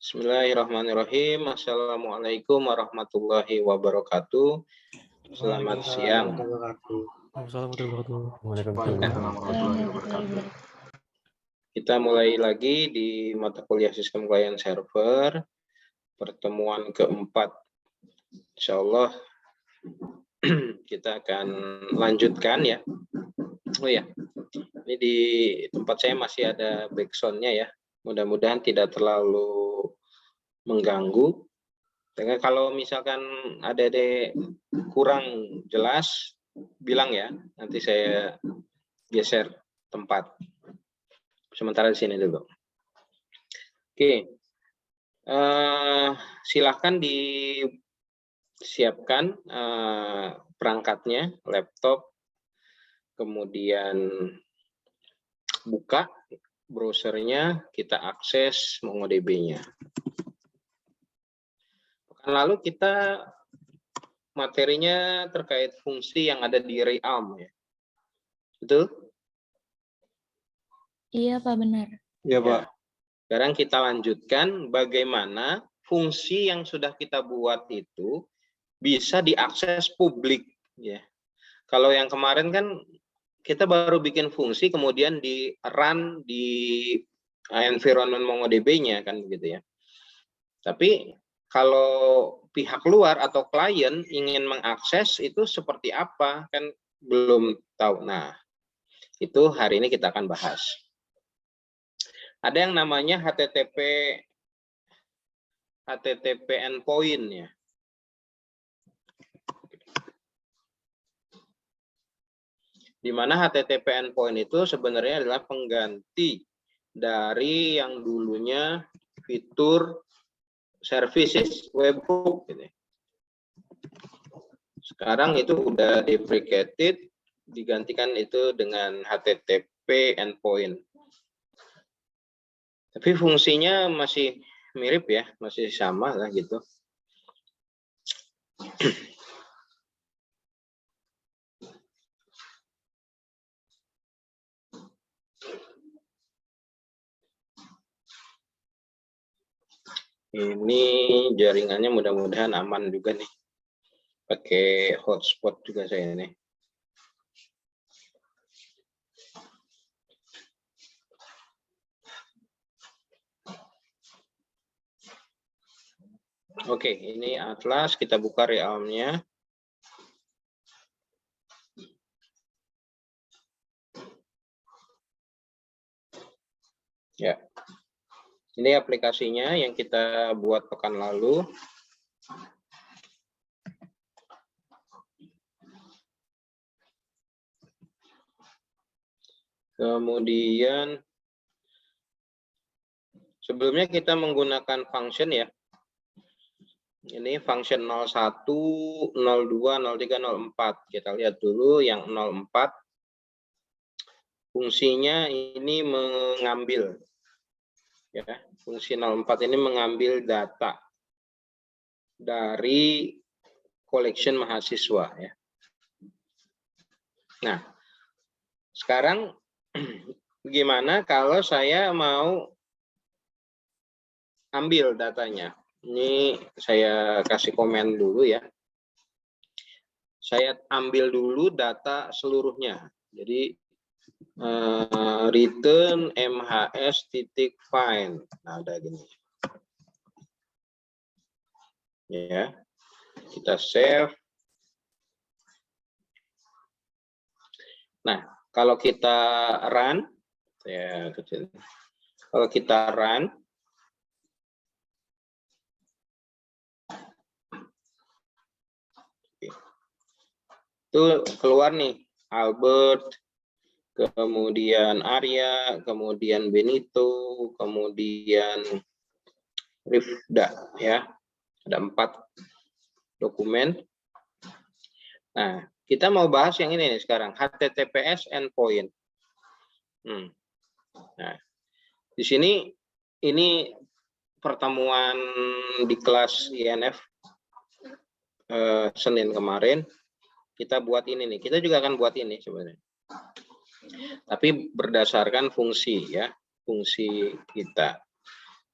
Bismillahirrahmanirrahim. Assalamualaikum warahmatullahi wabarakatuh. Selamat siang. Kita mulai lagi di mata kuliah sistem client server. Pertemuan keempat. Insya Allah kita akan lanjutkan ya. Oh ya, ini di tempat saya masih ada backsound-nya ya. Mudah-mudahan tidak terlalu mengganggu. Dengan kalau misalkan ada kurang jelas, bilang ya. Nanti saya geser tempat. Sementara di sini dulu. Oke. Silahkan disiapkan perangkatnya, laptop, kemudian buka browsernya, kita akses MongoDB-nya. Pekan lalu kita materinya terkait fungsi yang ada di Realm ya. Betul? Iya Pak, benar. Iya Pak. Sekarang kita lanjutkan bagaimana fungsi yang sudah kita buat itu bisa diakses publik ya. Kalau yang kemarin kan kita baru bikin fungsi kemudian di run di environment MongoDB-nya kan begitu ya. Tapi kalau pihak luar atau klien ingin mengakses itu seperti apa kan belum tahu. Nah, itu hari ini kita akan bahas. Ada yang namanya HTTP endpoint ya. Di mana HTTP endpoint itu sebenarnya adalah pengganti dari yang dulunya fitur services webhook gitu. Sekarang itu udah deprecated, digantikan itu dengan HTTP endpoint. Tapi fungsinya masih mirip ya, masih sama lah gitu. Ini jaringannya mudah-mudahan aman juga nih. Pakai hotspot juga saya nih. Oke, ini Atlas, kita buka Realm-nya. Ya. Ini aplikasinya yang kita buat pekan lalu. Kemudian sebelumnya kita menggunakan function ya. Ini function 01, 02, 03, 04. Kita lihat dulu yang 04. Fungsinya ini mengambil ya, fungsi 04 ini mengambil data dari collection mahasiswa ya. Nah, sekarang gimana kalau saya mau ambil datanya? Ini saya kasih komen dulu ya. Saya ambil dulu data seluruhnya. Jadi return mhs.find. Nah, ada gini. Ya. Kita save. Nah, kalau kita run ya kecil. Kalau kita run itu keluar nih Albert, kemudian Arya, kemudian Benito, kemudian Rifda ya. Ada 4 dokumen. Nah, kita mau bahas yang ini nih sekarang, HTTPS endpoint. Nah, di sini ini pertemuan di kelas INF Senin kemarin. Kita buat ini nih, kita juga akan buat ini sebenarnya. Tapi berdasarkan fungsi ya, fungsi kita.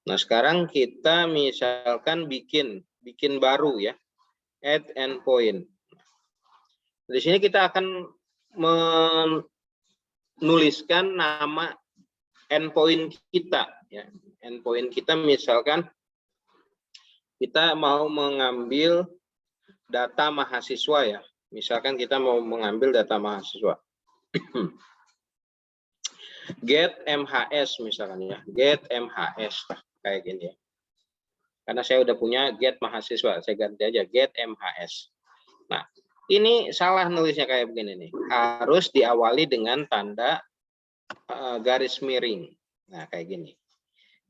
Nah, sekarang kita misalkan bikin baru ya, add endpoint. Di sini kita akan menuliskan nama endpoint kita ya. Endpoint kita misalkan kita mau mengambil data mahasiswa ya. Misalkan kita mau mengambil data mahasiswa. Get MHS misalkan ya. Get MHS kayak gini ya. Karena saya udah punya get mahasiswa, saya ganti aja get MHS. Nah, ini salah nulisnya kayak begini nih. Harus diawali dengan tanda garis miring. Nah, kayak gini.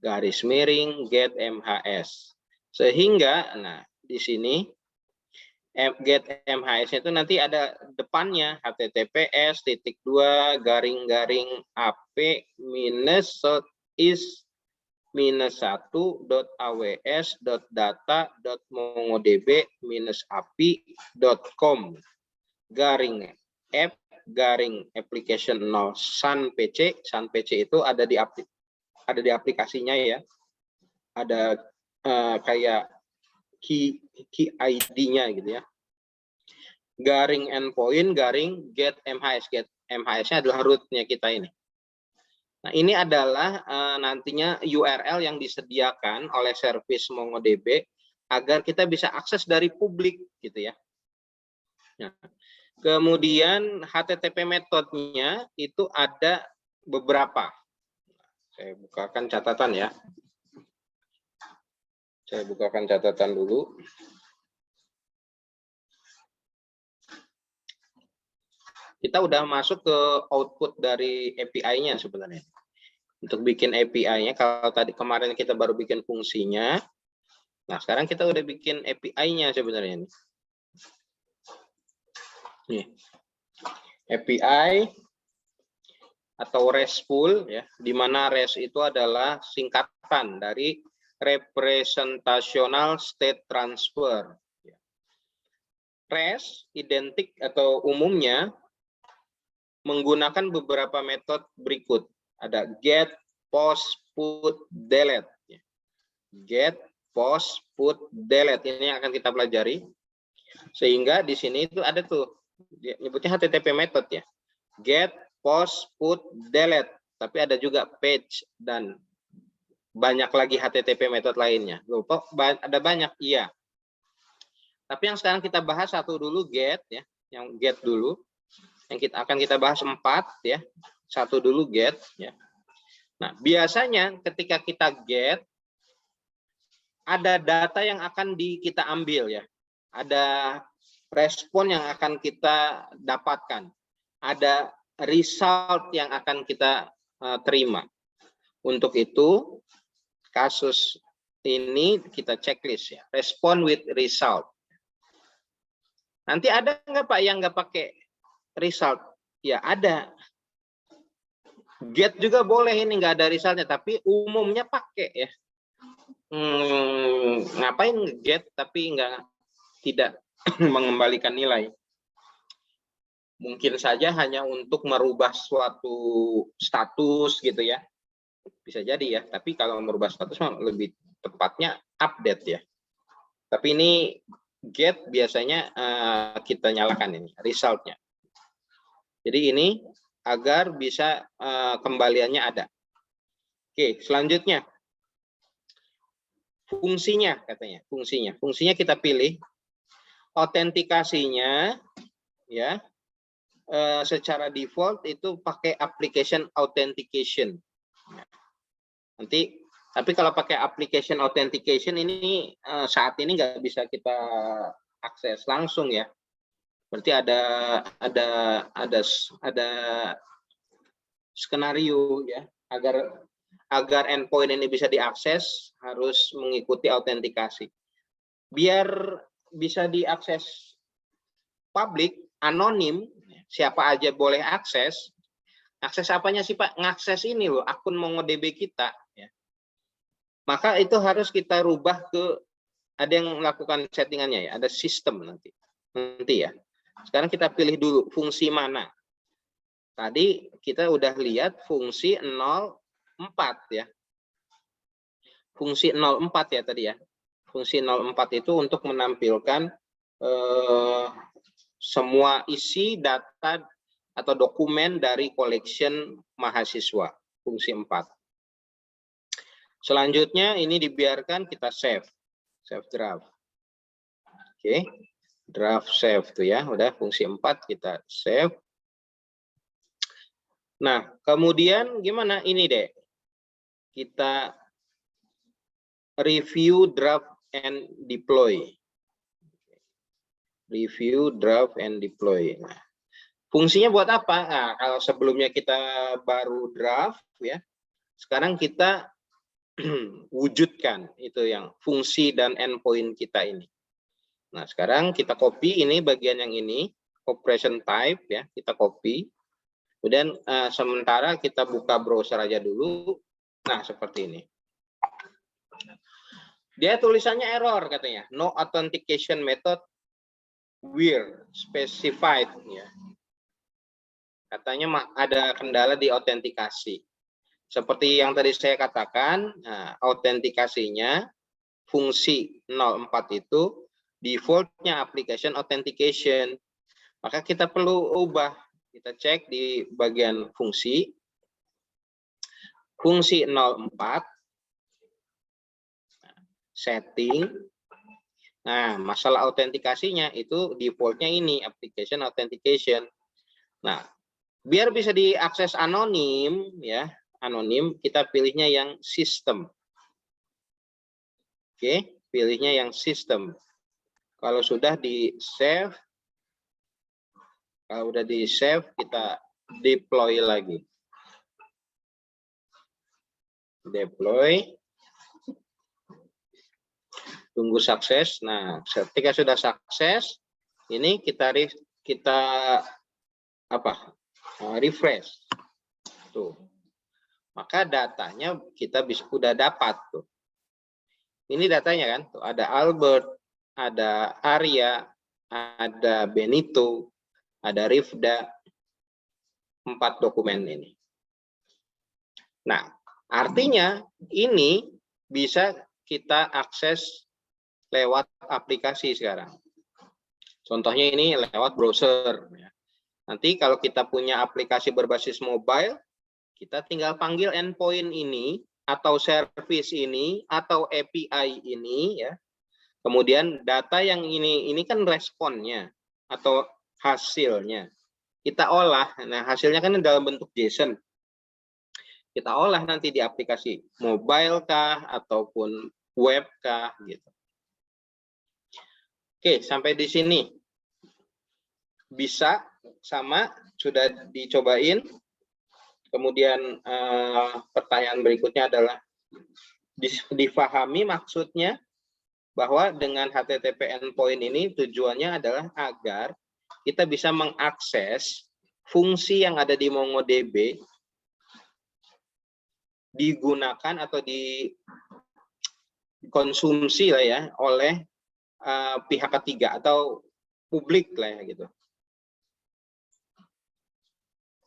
Garis miring get MHS. Sehingga nah di sini get MHS itu nanti ada depannya https://is-is-data.mongodb-api.com /app/application 0 SunPC. SunPC itu ada di aplikasinya ya. Ada kayak key ID-nya gitu ya. Garing endpoint, garing get MHS. Get MHS-nya adalah root-nya kita ini. Nah, ini adalah nantinya URL yang disediakan oleh service MongoDB agar kita bisa akses dari publik gitu ya. Nah, kemudian HTTP metodenya itu ada beberapa. Saya bukakan catatan ya. Saya bukakan catatan dulu. Kita udah masuk ke output dari API-nya sebenarnya. Untuk bikin API-nya, kalau tadi kemarin kita baru bikin fungsinya, nah sekarang kita udah bikin API-nya sebenarnya. Nih, API atau RESTful ya, di mana REST itu adalah singkatan dari Representational State Transfer. REST identik atau umumnya menggunakan beberapa metode berikut. Ada get, post, put, delete. Get, post, put, delete. Ini yang akan kita pelajari. Sehingga di sini itu ada tuh, nyebutnya HTTP method ya. Get, post, put, delete. Tapi ada juga page dan banyak lagi HTTP method lainnya. Lupa, ada banyak, iya. Tapi yang sekarang kita bahas satu dulu, get ya. Yang get dulu. Yang akan kita bahas 4 ya. Satu dulu get ya. Nah, biasanya ketika kita get ada data yang akan kita ambil ya. Ada respon yang akan kita dapatkan. Ada result yang akan kita terima. Untuk itu kasus ini kita checklist ya. Respond with result. Nanti ada nggak Pak yang nggak pakai result? Ya ada. Get juga boleh, ini nggak ada resultnya, tapi umumnya pakai ya. Ngapain get tapi tidak mengembalikan nilai? Mungkin saja hanya untuk merubah suatu status gitu ya. Bisa jadi ya, tapi kalau merubah status lebih tepatnya update ya. Tapi ini get biasanya kita nyalakan ini resultnya. Jadi ini agar bisa kembaliannya ada. Oke, selanjutnya fungsinya katanya, fungsinya kita pilih. Autentikasinya ya secara default itu pakai application authentication. Nanti tapi kalau pakai application authentication ini saat ini nggak bisa kita akses langsung ya. Berarti ada skenario ya, agar endpoint ini bisa diakses harus mengikuti autentikasi. Biar bisa diakses publik, anonim, siapa aja boleh akses. Akses apanya sih Pak? Ngakses ini loh, akun MongoDB kita. Ya. Maka itu harus kita rubah ke, ada yang melakukan settingannya ya, ada sistem nanti ya. Sekarang kita pilih dulu fungsi mana. Tadi kita udah lihat fungsi 04 ya. fungsi 04 ya tadi ya. Fungsi 04 itu untuk menampilkan semua isi data atau dokumen dari collection mahasiswa, fungsi 4. Selanjutnya ini dibiarkan kita save draft. Oke, draft save tuh ya, udah fungsi 4 kita save. Nah, kemudian gimana ini deh? Kita review draft and deploy. Review draft and deploy. Nah, fungsinya buat apa? Nah, kalau sebelumnya kita baru draft ya, sekarang kita wujudkan itu yang fungsi dan endpoint kita ini. Nah, sekarang kita copy ini bagian yang ini, operation type ya, kita copy. Kemudian sementara kita buka browser aja dulu. Nah, seperti ini. Dia tulisannya error katanya, no authentication method were specified ya. Katanya ada kendala di autentikasi. Seperti yang tadi saya katakan, nah, autentikasinya fungsi 04 itu defaultnya application authentication. Maka kita perlu ubah. Kita cek di bagian fungsi 04 setting. Nah, masalah autentikasinya itu defaultnya ini application authentication. Nah, biar bisa diakses anonim ya, anonim kita pilihnya yang sistem. Oke, pilihnya yang sistem. Kalau sudah di save, kalau udah di save kita deploy lagi. Deploy. Tunggu sukses. Nah, ketika sudah sukses, ini kita refresh. Tuh. Maka datanya kita udah dapat tuh. Ini datanya kan, tuh ada Albert, ada Arya, ada Benito, ada Rifda, 4 dokumen ini. Nah, artinya ini bisa kita akses lewat aplikasi sekarang. Contohnya ini lewat browser. Nanti kalau kita punya aplikasi berbasis mobile, kita tinggal panggil endpoint ini, atau service ini, atau API ini, ya. Kemudian data yang ini kan responnya, atau hasilnya. Kita olah, nah hasilnya kan dalam bentuk JSON. Kita olah nanti di aplikasi mobile kah, ataupun web kah, gitu. Oke, sampai di sini. Bisa, sama, sudah dicobain. Kemudian pertanyaan berikutnya adalah difahami maksudnya bahwa dengan HTTP endpoint ini tujuannya adalah agar kita bisa mengakses fungsi yang ada di MongoDB digunakan atau dikonsumsi lah ya oleh pihak ketiga atau publik lah ya gitu.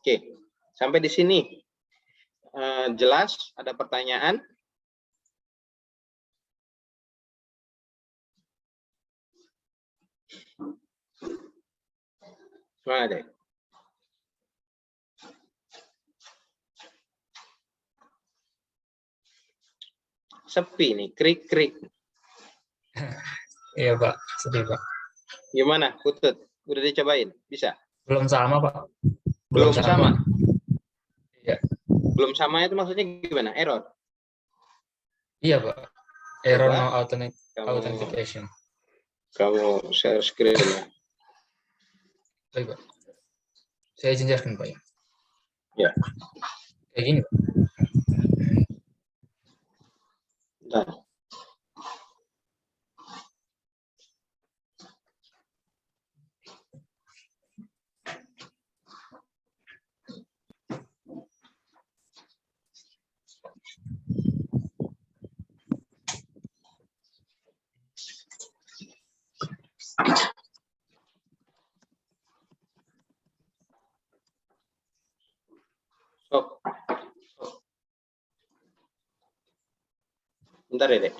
Oke. Sampai di sini jelas? Ada pertanyaan? Mana deh? Sepi nih, krik-krik. Iya Pak, sedih Pak. Gimana, Putut? Udah dicobain? Bisa? Belum sama Pak. Belum sama? Iya. Belum sama itu maksudnya gimana? Error? Iya Pak. Error no Coba authentication. Kamu share screen ya. Baik Pak. Saya jelaskan Pak ya. Ya. Kayak gini Pak. Nah. Bentar ya, Dek.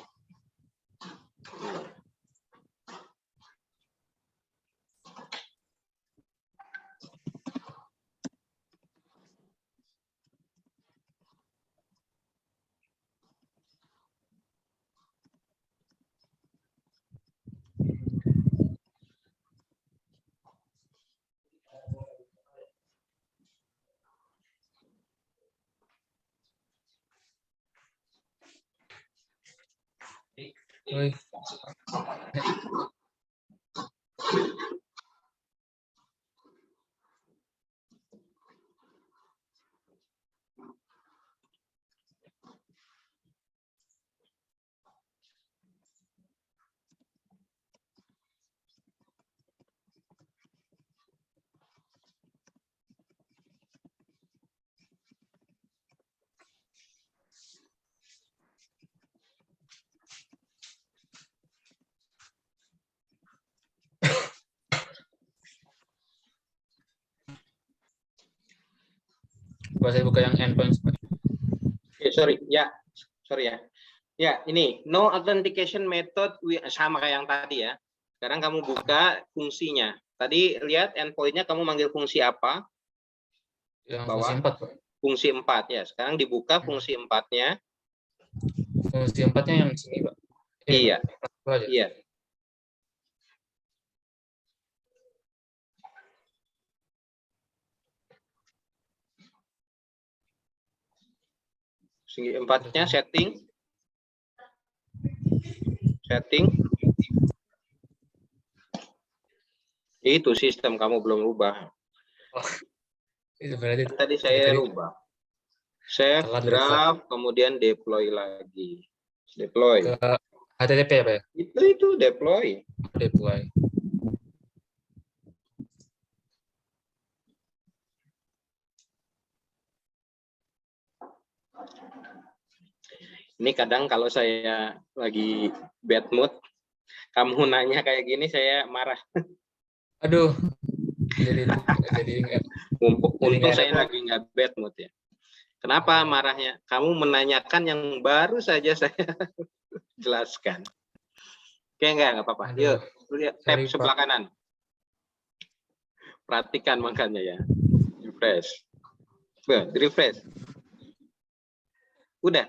Oi. Coba saya buka yang endpoint. Sorry ya. Ya, ini no authentication method sama kayak yang tadi ya. Sekarang kamu buka fungsinya. Tadi lihat endpoint-nya kamu manggil fungsi apa? Yang Bawah. fungsi 4, Pak. Fungsi 4 ya. Sekarang dibuka fungsi 4-nya. Fungsi 4-nya yang sini, Pak. Iya. Aja. Iya. Fungsi 4-nya setting. Itu sistem kamu belum rubah. Oh, itu berarti Tadi saya rubah. Save draft, kemudian deploy lagi. Deploy. Ke HTTP ya, Pak ya? Itu deploy. Deploy. Ini kadang kalau saya lagi bad mood, kamu nanya kayak gini, saya marah. Aduh, jadi nggak. Untung saya lagi nggak bad mood ya. Kenapa marahnya? Kamu menanyakan yang baru saja saya jelaskan. Oke, nggak apa-apa. Yuk, lihat tab sebelah kanan. Perhatikan makanya ya. Refresh. Refresh. Udah.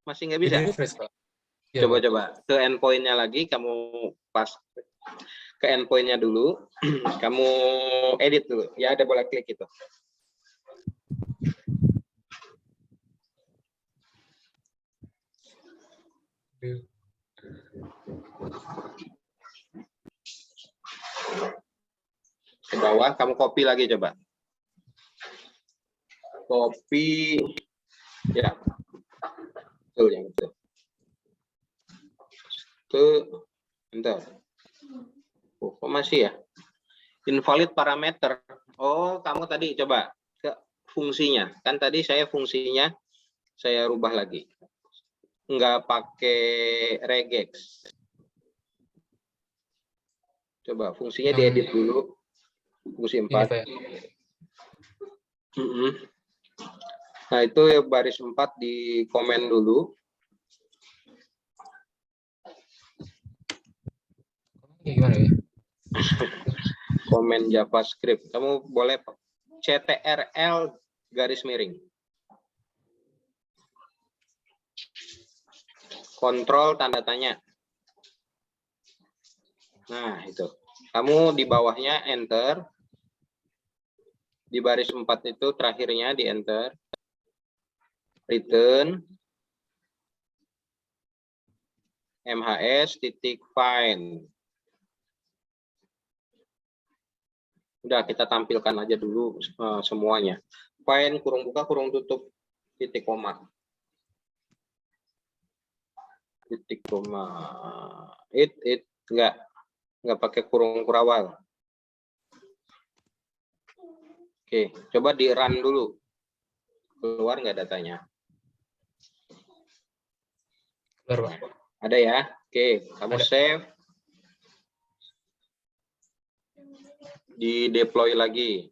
Masih nggak bisa? Refresh, Pak. Coba-coba ke endpoint-nya lagi, kamu pas ke endpoint-nya dulu, kamu edit dulu. Ya, ada bola klik itu. Ke bawah, kamu copy lagi coba. Copy. Ya. Betul, yang betul. Bentar. Oh, kok masih ya? Invalid parameter. Oh, kamu tadi coba ke fungsinya. Kan tadi saya fungsinya saya rubah lagi. Nggak pakai regex. Coba fungsinya diedit dulu. Fungsi 4. Nah, itu baris 4 di komen dulu. Gimana ya? Komen JavaScript. Kamu boleh CTRL garis miring. Kontrol tanda tanya. Nah, itu. Kamu di bawahnya enter. Di baris 4 itu terakhirnya di enter. Return. MHS.find. Udah, kita tampilkan aja dulu semuanya. Find kurung buka kurung tutup titik koma. Titik koma. Enggak pakai kurung kurawal. Oke, coba di run dulu. Keluar nggak datanya? Keluar, Pak. Ada ya? Oke, kamu save. Di deploy lagi.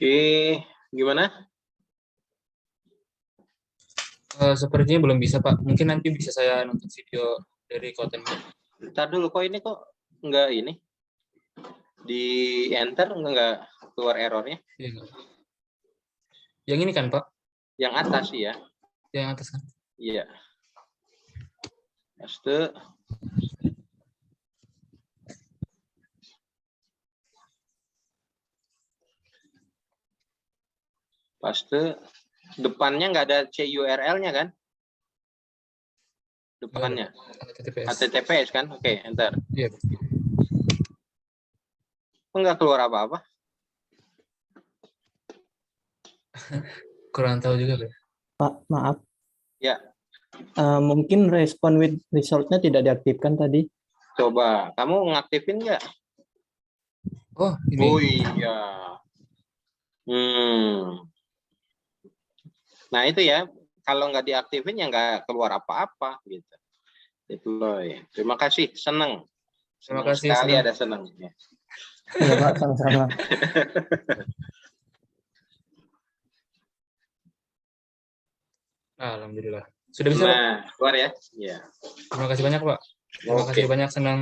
Oke, gimana? Sepertinya belum bisa, Pak. Mungkin nanti bisa saya nonton video dari kontennya. Ntar dulu, kok ini kok nggak ini? Di enter nggak keluar errornya? Iya, nggak? Yang ini kan, Pak? Yang atas ya? Yang atas kan? Iya. Paste. Paste. Depannya nggak ada CURL-nya kan? Depannya. HTTPS. HTTPS kan? Oke, enter. Iya. Kok nggak keluar apa-apa? Kurang tahu juga, Pak. Pak, maaf. Ya. Mungkin respond with result-nya tidak diaktifkan tadi. Coba, kamu ngaktifin nggak? Oh, ini. Oh iya. Nah itu ya, kalau nggak diaktifin ya nggak keluar apa-apa gitu. Deploy. Terima kasih, senang. Terima Senang kasih, sekali senang. ada senang. Ya. Iya, Pak, sama-sama. Alhamdulillah. Sudah bisa, Pak? Nah, keluar ya. Ya. Terima kasih banyak, Pak. Terima kasih banyak, senang.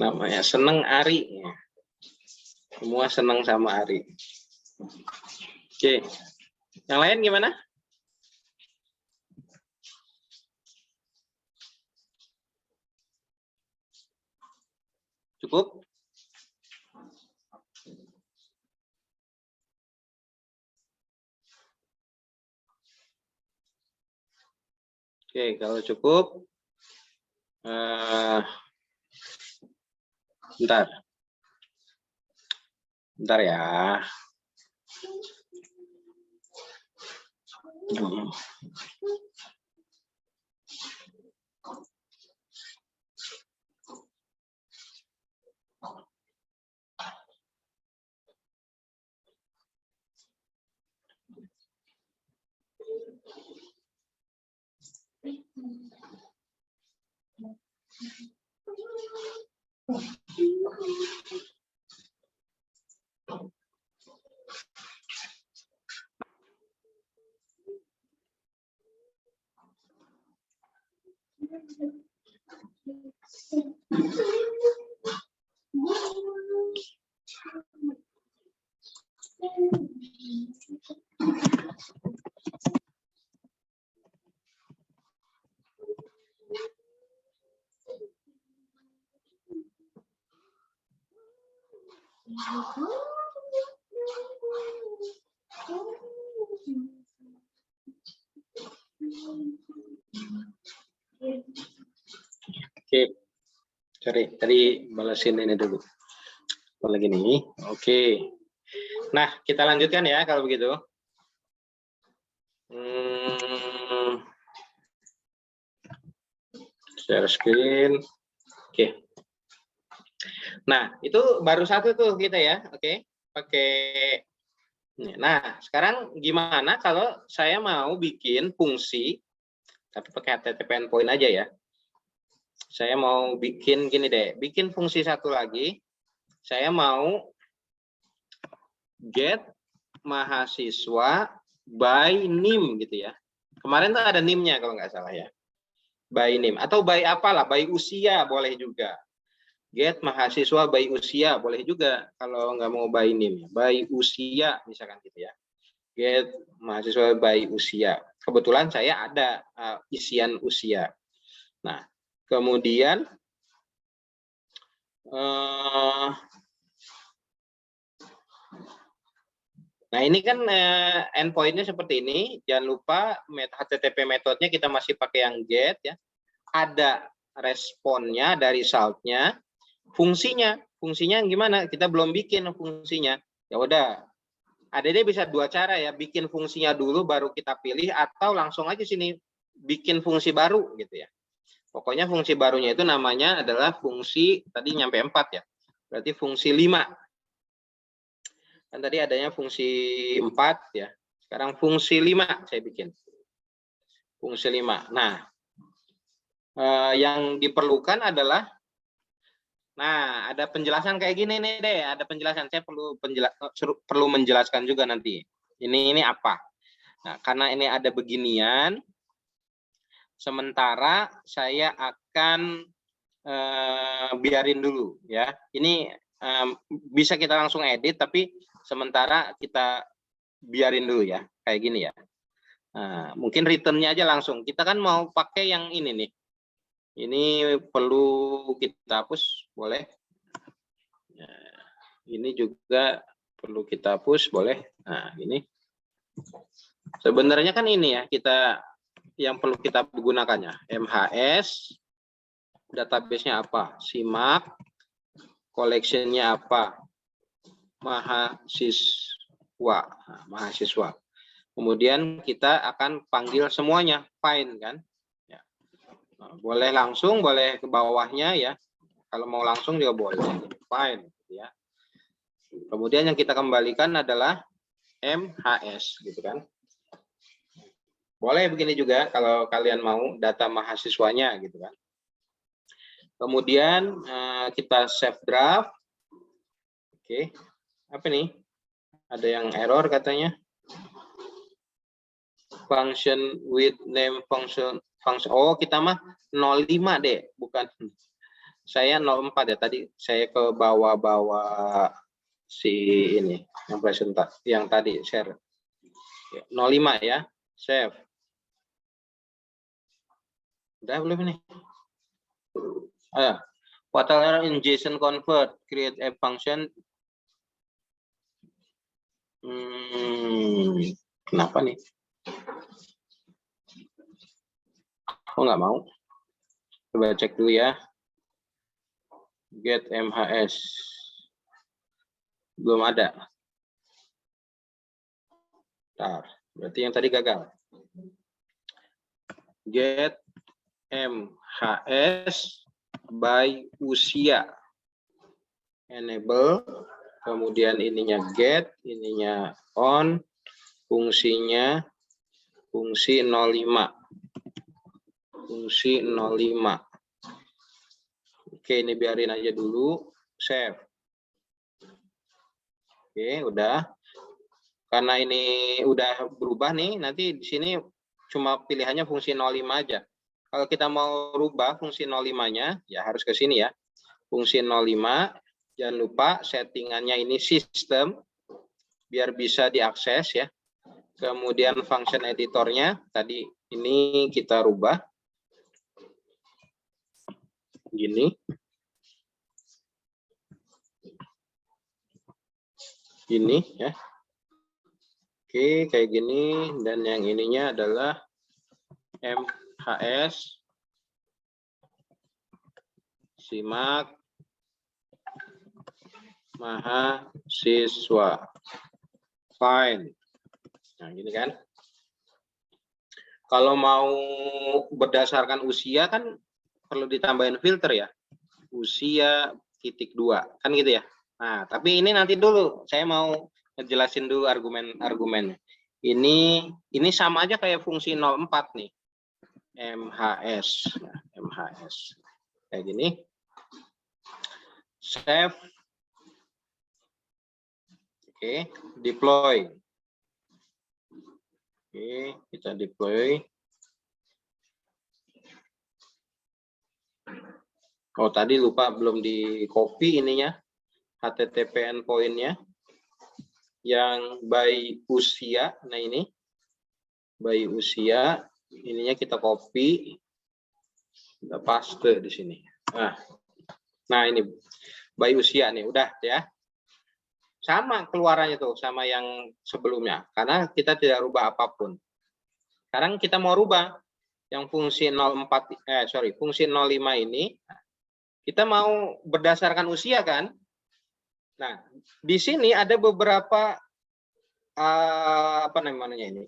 Namanya seneng Ari. Ya. Semua senang sama Ari. Oke. Yang lain gimana? Cukup? Oke, kalau cukup, bentar ya. Oke, cari tadi balasin ini dulu. Lagi nih, oke. Nah, kita lanjutkan ya kalau begitu. Share screen. Oke. Nah, itu baru satu tuh kita ya. Oke, pakai. Nah, sekarang gimana kalau saya mau bikin fungsi, tapi pakai HTTP endpoint aja ya. Saya mau bikin gini deh, bikin fungsi satu lagi. Saya mau get mahasiswa by name gitu ya. Kemarin tuh ada name-nya kalau nggak salah ya. By name atau by apalah, by usia boleh juga. Get mahasiswa by usia boleh juga kalau nggak mau by name. By usia misalkan gitu ya. Get mahasiswa by usia. Kebetulan saya ada isian usia. Nah, kemudian Nah, ini kan endpoint-nya seperti ini. Jangan lupa HTTP metodenya kita masih pakai yang get ya. Ada responnya dari result-nya. Fungsinya gimana? Kita belum bikin fungsinya. Ya udah. Ada bisa dua cara ya, bikin fungsinya dulu baru kita pilih, atau langsung aja sini bikin fungsi baru gitu ya. Pokoknya fungsi barunya itu namanya adalah fungsi, tadi nyampe 4 ya. Berarti fungsi 5. Kan tadi adanya fungsi 4 ya. Sekarang fungsi 5 saya bikin. Fungsi 5. Nah, yang diperlukan adalah, nah, ada penjelasan kayak gini nih deh, ada penjelasan. Saya perlu menjelaskan juga nanti. Ini apa? Nah, karena ini ada beginian, sementara saya akan biarin dulu ya. Ini bisa kita langsung edit, tapi sementara kita biarin dulu ya, kayak gini ya. Nah, mungkin returnnya aja langsung. Kita kan mau pakai yang ini nih. Ini perlu kita hapus, boleh. Ini juga perlu kita hapus, boleh. Nah, ini. Sebenarnya kan ini ya, kita yang perlu kita gunakannya. MHS, database-nya apa? Simak, collection-nya apa? Mahasiswa. Nah, mahasiswa. Kemudian kita akan panggil semuanya, find kan? Ya. Nah, boleh langsung, boleh ke bawahnya ya. Kalau mau langsung juga boleh. Find ya. Kemudian yang kita kembalikan adalah MHS gitu kan. Boleh begini juga kalau kalian mau data mahasiswanya gitu kan. Kemudian kita save draft. Oke. Apa nih? Ada yang error katanya. Function with name function. Oh, kita mah 05 deh, bukan. Saya 04 ya, tadi saya ke bawah-bawah si ini yang presentasi yang tadi share. 05 ya, save. Udah belum ini? Fatal error in JSON convert, create a function. Kenapa nih? Oh, nggak mau. Coba cek dulu ya. Get MHS. Belum ada. Bentar, berarti yang tadi gagal. Get MHS by usia. Enable. Kemudian ininya get, ininya on. Fungsinya fungsi 05. Fungsi 05. Oke, ini biarin aja dulu. Save. Oke, udah. Karena ini udah berubah nih, nanti di sini cuma pilihannya fungsi 05 aja. Kalau kita mau rubah fungsi 05-nya, ya harus ke sini ya. Fungsi 05, jangan lupa settingannya ini sistem, biar bisa diakses ya. Kemudian function editornya, tadi ini kita rubah. Gini. Ini ya. Oke, kayak gini. Dan yang ininya adalah MHS. Simak. Mahasiswa. Fine. Nah, gini kan. Kalau mau berdasarkan usia kan perlu ditambahin filter ya. Usia (2). Kan gitu ya. Nah, tapi ini nanti dulu. Saya mau ngejelasin dulu argumen-argumennya. Ini sama aja kayak fungsi 04 nih. MHS. Nah, MHS. Kayak gini. Save. Oke, deploy. Oke, kita deploy. Oh, tadi lupa belum di copy ininya. HTTP endpoint-nya. Yang by usia. Nah, ini. By usia. Ininya kita copy. Kita paste di sini. Nah, ini by usia nih. Udah ya. Sama keluarannya tuh sama yang sebelumnya karena kita tidak rubah apapun. Sekarang kita mau rubah yang fungsi 04 fungsi 05 ini kita mau berdasarkan usia kan. Nah, di sini ada beberapa apa namanya ini?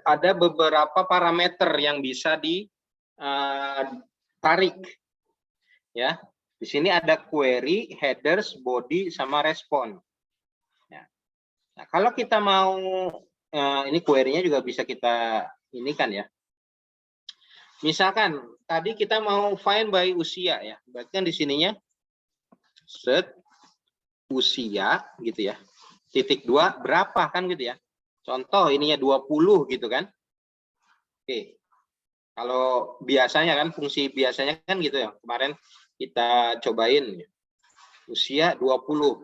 Ada beberapa parameter yang bisa ditarik ya. Di sini ada query, headers, body, sama respon. Ya. Nah, kalau kita mau, ini query-nya juga bisa kita ini kan ya. Misalkan tadi kita mau find by usia ya. Berarti kan di sininya set usia gitu ya. Titik 2 berapa kan gitu ya. Contoh ininya 20 gitu kan. Oke. Kalau biasanya kan fungsi biasanya kan gitu ya. Kemarin kita cobain usia 20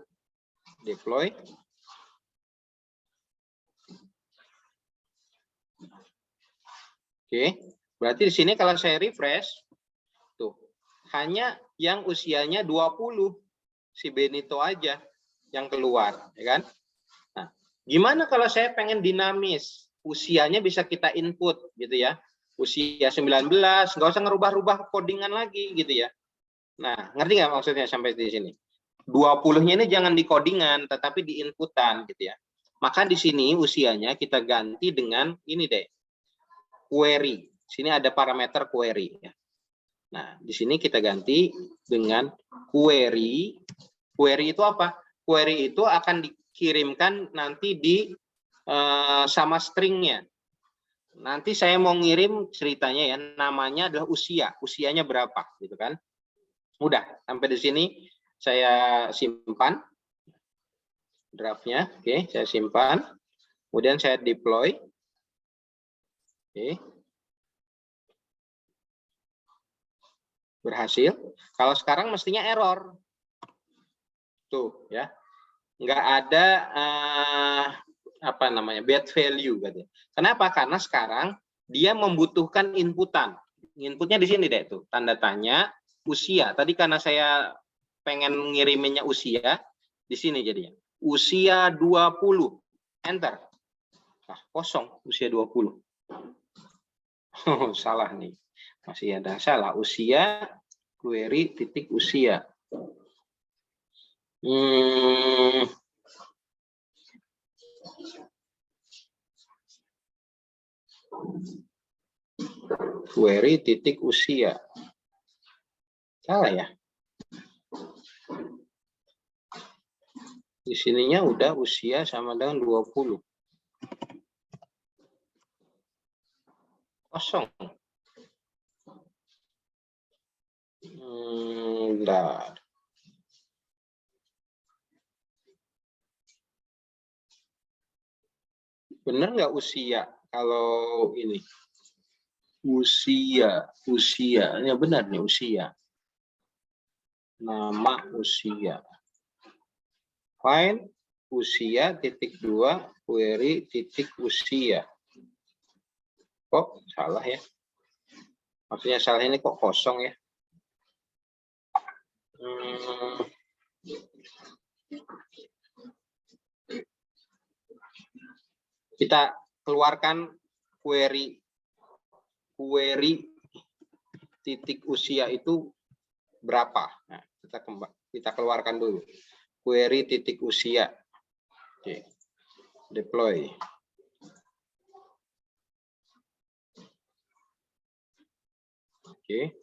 deploy. Oke, berarti di sini kalau saya refresh tuh hanya yang usianya 20 si Benito aja yang keluar ya kan. Nah, gimana kalau saya pengen dinamis, usianya bisa kita input gitu ya. Usia 19, nggak usah ngerubah-rubah codingan lagi gitu ya. Nah, ngerti nggak maksudnya sampai di sini? 20-nya ini jangan di codingan, tetapi di inputan gitu ya. Maka di sini usianya kita ganti dengan ini deh, query. Sini ada parameter query. Ya. Nah, di sini kita ganti dengan query. Query itu apa? Query itu akan dikirimkan nanti di sama stringnya. Nanti saya mau ngirim ceritanya ya, namanya adalah usia. Usianya berapa gitu kan? Udah, sampai di sini saya simpan draftnya. Oke, saya simpan. Kemudian saya deploy. Oke. Berhasil. Kalau sekarang mestinya error. Tuh, ya. Nggak ada apa namanya? Bad value katanya. Kenapa? Karena sekarang dia membutuhkan inputan. Inputnya di sini deh tuh, tanda tanya usia. Tadi karena saya pengen ngiriminnya usia, di sini jadinya. Usia 20. Enter. Nah, kosong usia 20. Oh, salah nih. Masih ada salah. Usia, query, titik usia. Query, titik usia. Salah ya? Di sininya udah usia sama dengan 20. Kosong. Bentar. Bener nggak usia kalau ini? Usia. Ya benar nih usia. Nama usia. Find usia titik 2 query titik usia. Kok salah ya? Maksudnya salah ini kok kosong ya? Kita keluarkan query titik usia itu berapa? Nah, kita keluarkan dulu. Query titik usia. Oke. Deploy. Oke.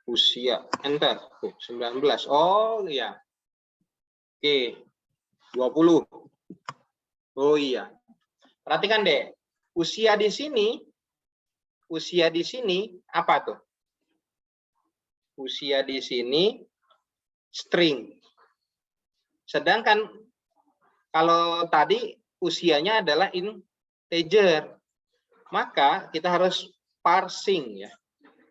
Usia. Enter. 19. Oh iya. Oke. 20. Oh iya. Perhatikan deh. Usia di sini apa tuh? Usia di sini string. Sedangkan kalau tadi usianya adalah integer. Maka kita harus parsing ya.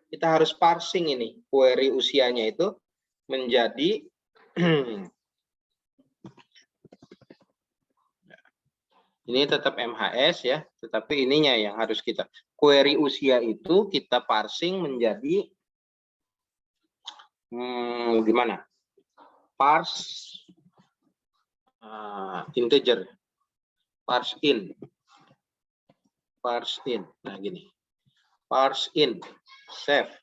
Kita harus parsing ini query usianya itu menjadi ini tetap MHS ya, tetapi ininya yang harus kita query usia itu kita parsing menjadi gimana? Parse integer. Parse in. Parse in. Nah, gini. Parse in. Save.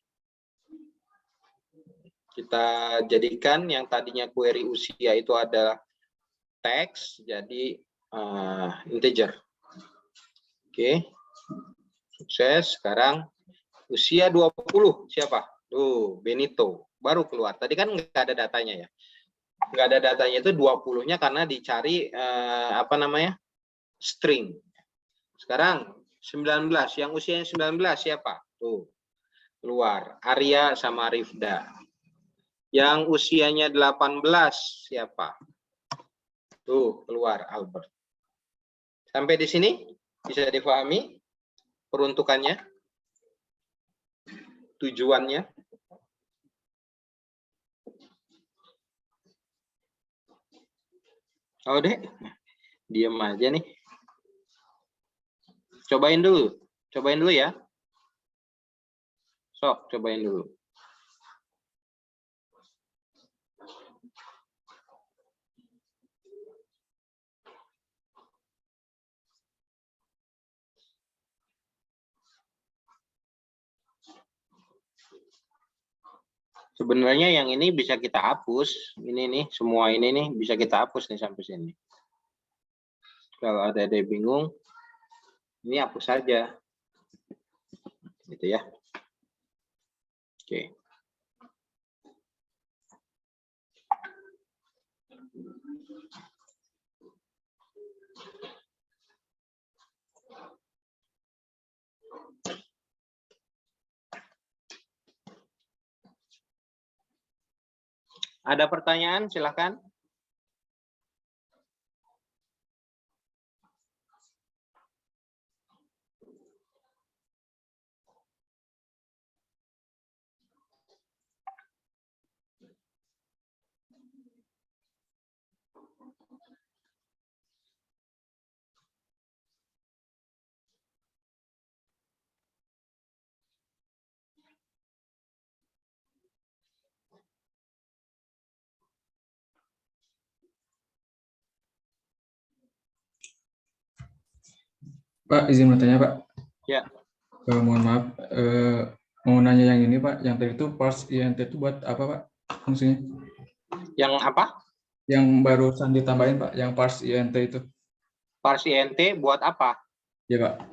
Kita jadikan yang tadinya query usia itu ada teks, jadi integer. Oke. Sukses. Sekarang usia 20 siapa? Tuh, Benito. Baru keluar. Tadi kan nggak ada datanya ya. Nggak ada datanya itu 20-nya karena dicari apa namanya? String. Sekarang 19. Yang usianya 19 siapa? Tuh. Keluar. Arya sama Rifda. Yang usianya 18 siapa? Tuh, keluar Albert. Sampai di sini bisa dipahami peruntukannya, tujuannya. Oh deh, diam aja nih. Cobain dulu ya. Sok, cobain dulu. Sebenarnya yang ini bisa kita hapus. Ini nih, semua ini nih bisa kita hapus nih sampai sini. Kalau ada yang bingung, ini hapus saja. Gitu ya. Oke. Ada pertanyaan? Silakan. Pak, izin bertanya, Pak. Ya. Mohon maaf, mau nanya yang ini, Pak. Yang tadi itu parse int itu buat apa, Pak? Fungsinya? Yang apa? Yang barusan ditambahin, Pak. Yang parse int itu. Parse int buat apa? Ya, Pak.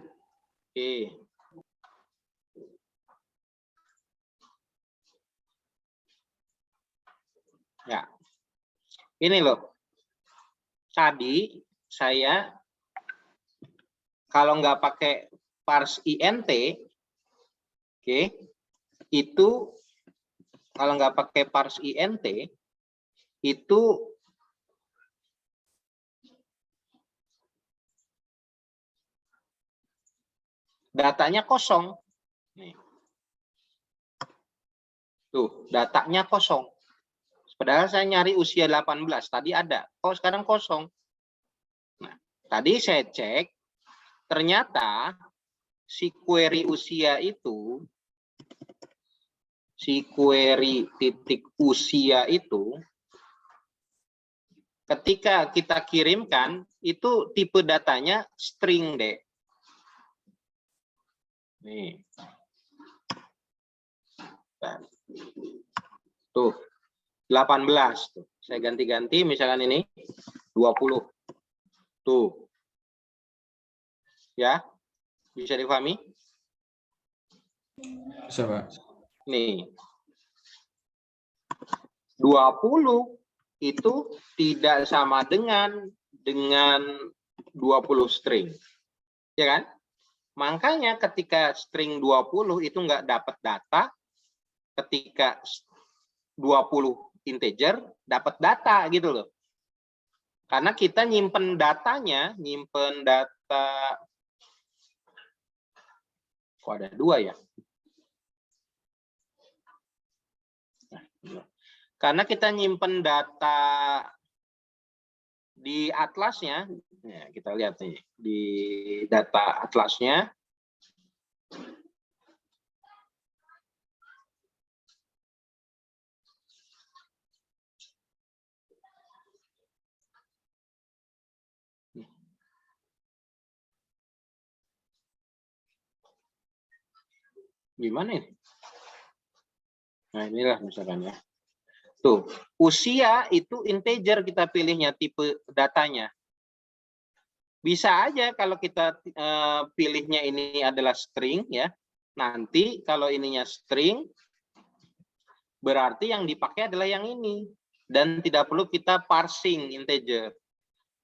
Oke. Ya. Ini loh. Tadi saya kalau nggak pakai parse int, oke, itu kalau nggak pakai parse int, itu datanya kosong. Nih. Tuh, datanya kosong. Padahal saya nyari usia 18, tadi ada. Oh, sekarang kosong. Nah, tadi saya cek, ternyata si query usia itu, si query titik usia itu, ketika kita kirimkan, itu tipe datanya string, deh. Nih. Tuh, 18. Tuh. Saya ganti-ganti, misalkan ini 20. Tuh. Ya, bisa dipahami? Bisa, Pak. Nih. 20 itu tidak sama dengan 20 string. Ya kan? Makanya ketika string 20 itu nggak dapat data, ketika 20 integer dapat data gitu loh. Karena kita nyimpen datanya, nyimpen data, kok ada 2 ya? Karena kita nyimpen data di atlasnya, ya, kita lihat nih di data atlasnya. Gimana ini? Nah, inilah misalkan ya. Tuh, usia itu integer kita pilihnya, tipe datanya. Bisa aja kalau kita pilihnya ini adalah string ya. Nanti kalau ininya string, berarti yang dipakai adalah yang ini. Dan tidak perlu kita parsing integer.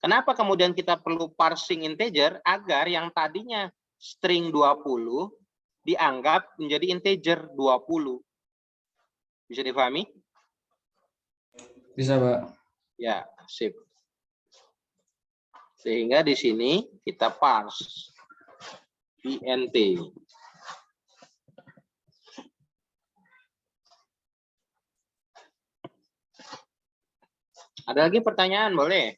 Kenapa kemudian kita perlu parsing integer? Agar yang tadinya string 20 dianggap menjadi integer 20. Bisa dipahami? Bisa, Pak. Ya, sip. Sehingga di sini kita parse int. Ada lagi pertanyaan, boleh?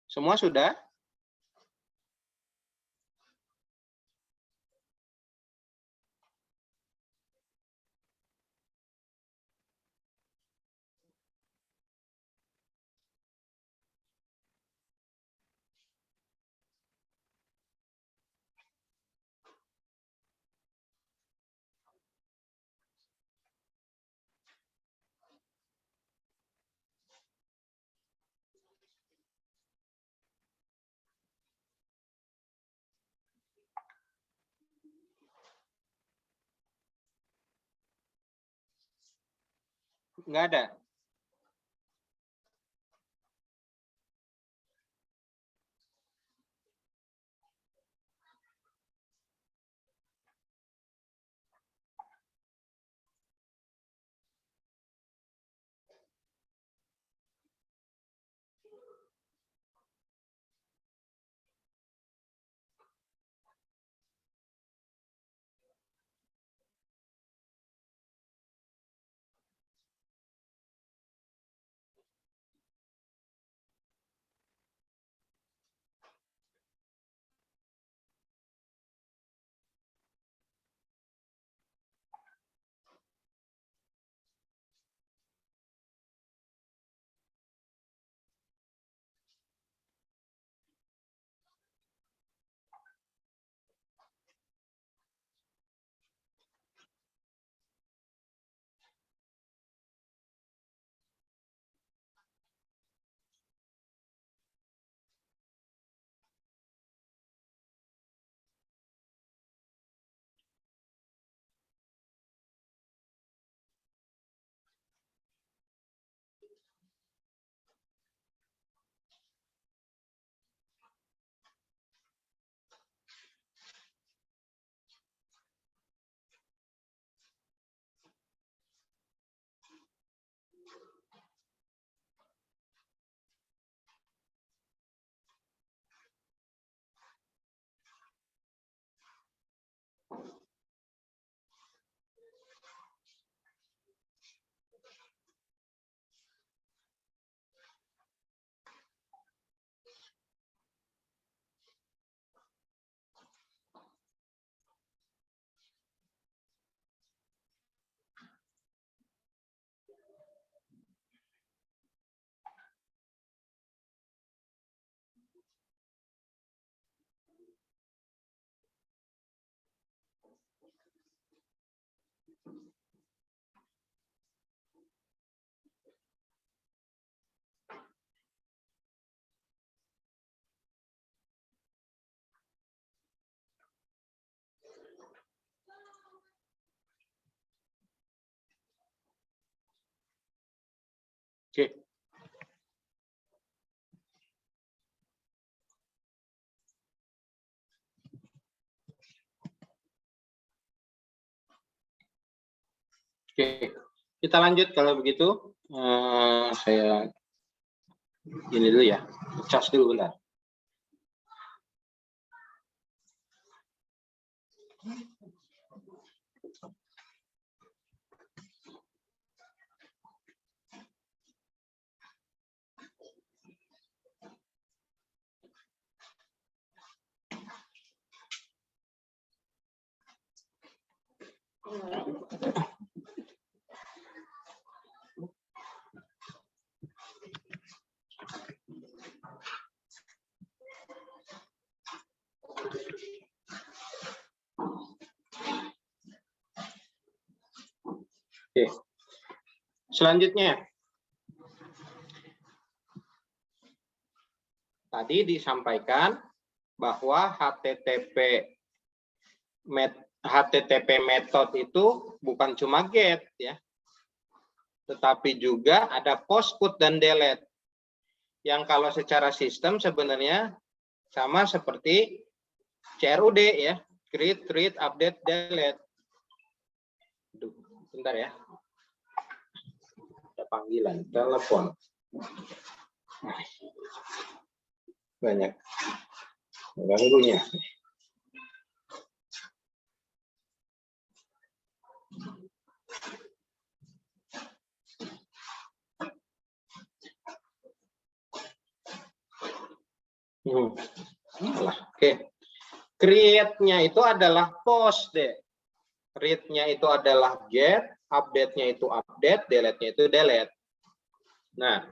Semua sudah? Nggak ada. Oke. Oke, kita lanjut kalau begitu. Saya ini dulu ya, cas dulu bentar. Oke. Selanjutnya, tadi disampaikan bahwa HTTP method itu bukan cuma get ya, tetapi juga ada post, put, dan delete. Yang kalau secara sistem sebenarnya sama seperti CRUD ya, create, read, update, delete. Aduh, bentar ya. Ada panggilan, telepon. Banyak ganggunya. Oke. Create-nya itu adalah post deh. Read-nya itu adalah get, update-nya itu update, delete-nya itu delete. Nah,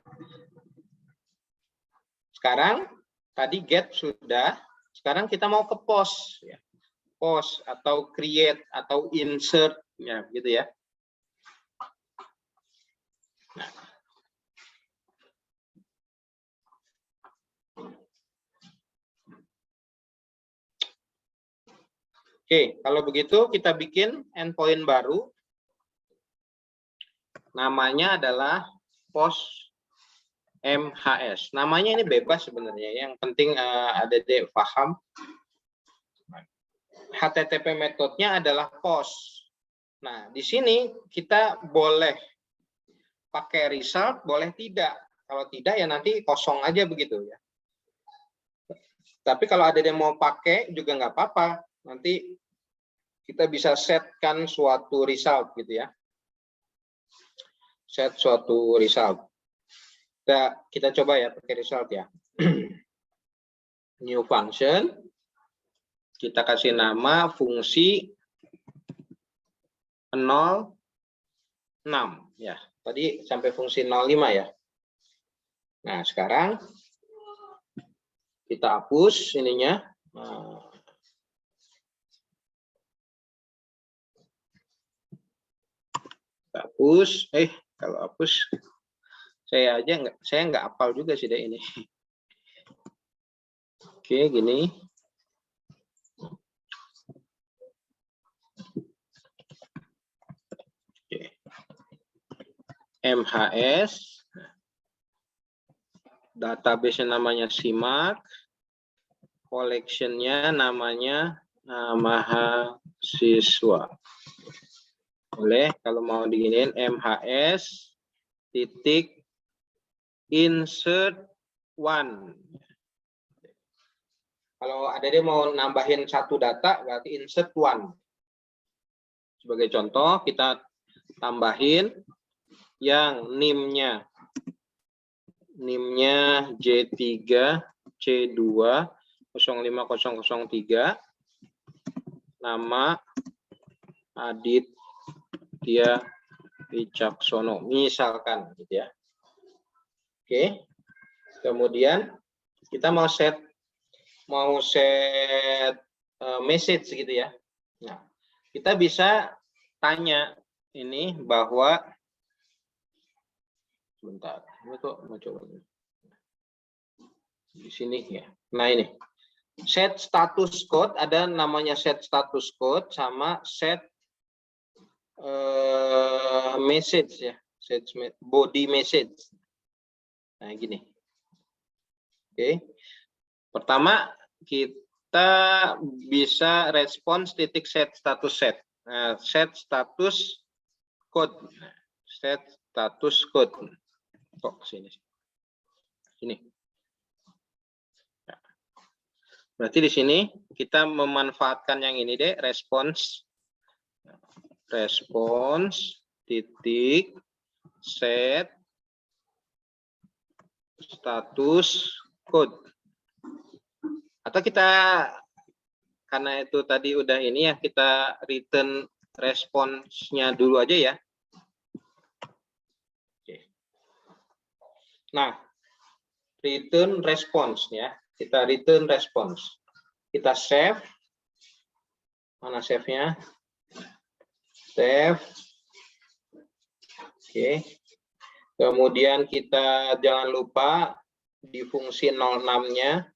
sekarang tadi get sudah, sekarang kita mau ke post ya. Post atau create atau insert ya, gitu ya. Nah. Oke, kalau begitu kita bikin endpoint baru. Namanya adalah post MHS. Namanya ini bebas sebenarnya. Yang penting ada paham. HTTP metodenya adalah post. Nah, di sini kita boleh pakai result, boleh tidak. Kalau tidak ya nanti kosong aja begitu ya. Tapi kalau ada yang mau pakai juga nggak apa-apa. Nanti kita bisa setkan suatu result gitu ya. Set suatu result. Kita coba ya pakai result ya. New function. Kita kasih nama fungsi 06 ya. Tadi sampai fungsi 05 ya. Nah, sekarang kita hapus ininya. Hapus, kalau hapus saya nggak hafal juga sih deh ini. Oke, gini. Oke. MHS, database namanya Simak, collection-nya namanya mahasiswa. Boleh kalau mau diginiin MHS titik insert one. Kalau ada dia mau nambahin satu data berarti insert one. Sebagai contoh kita tambahin yang NIM-nya J3 C2 05003, nama Aditya Wicaksono misalkan gitu ya. Oke. Kemudian kita mau set message gitu ya. Nah, kita bisa tanya ini bahwa sebentar, ini kok mau coba di sini ya. Nah, ini set status code, ada namanya set status code sama set message ya, set body message. Nah, gini. Oke. Pertama kita bisa respons titik set status set. Nah, set status code. Set status code. Kok sini? Sini. Berarti di sini kita memanfaatkan yang ini deh, respons titik set status code. Atau kita karena itu tadi udah ini ya, kita return responsnya dulu aja ya. Oke. Nah, return response ya. Kita return response. Kita save. Mana save-nya? Save. Oke. Kemudian kita jangan lupa di fungsi 06-nya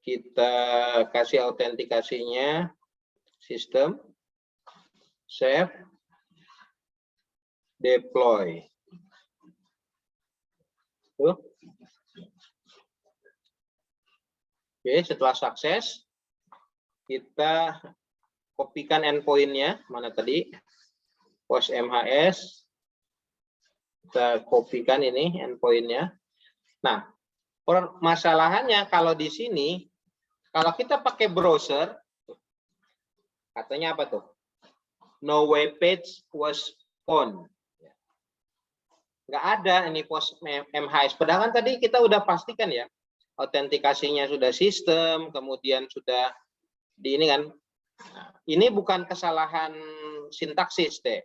kita kasih autentikasinya sistem, save, deploy. Tuh. Oke, setelah sukses kita kopikan endpoint-nya, mana tadi? Post MHS. Kita kopikan ini endpoint-nya. Nah, permasalahannya kalau di sini, kalau kita pakai browser, katanya apa tuh? No web page was found. Nggak ada ini post MHS. Padahal kan tadi kita udah pastikan ya, autentikasinya sudah sistem, kemudian sudah di ini kan. Nah, ini bukan kesalahan sintaksis deh,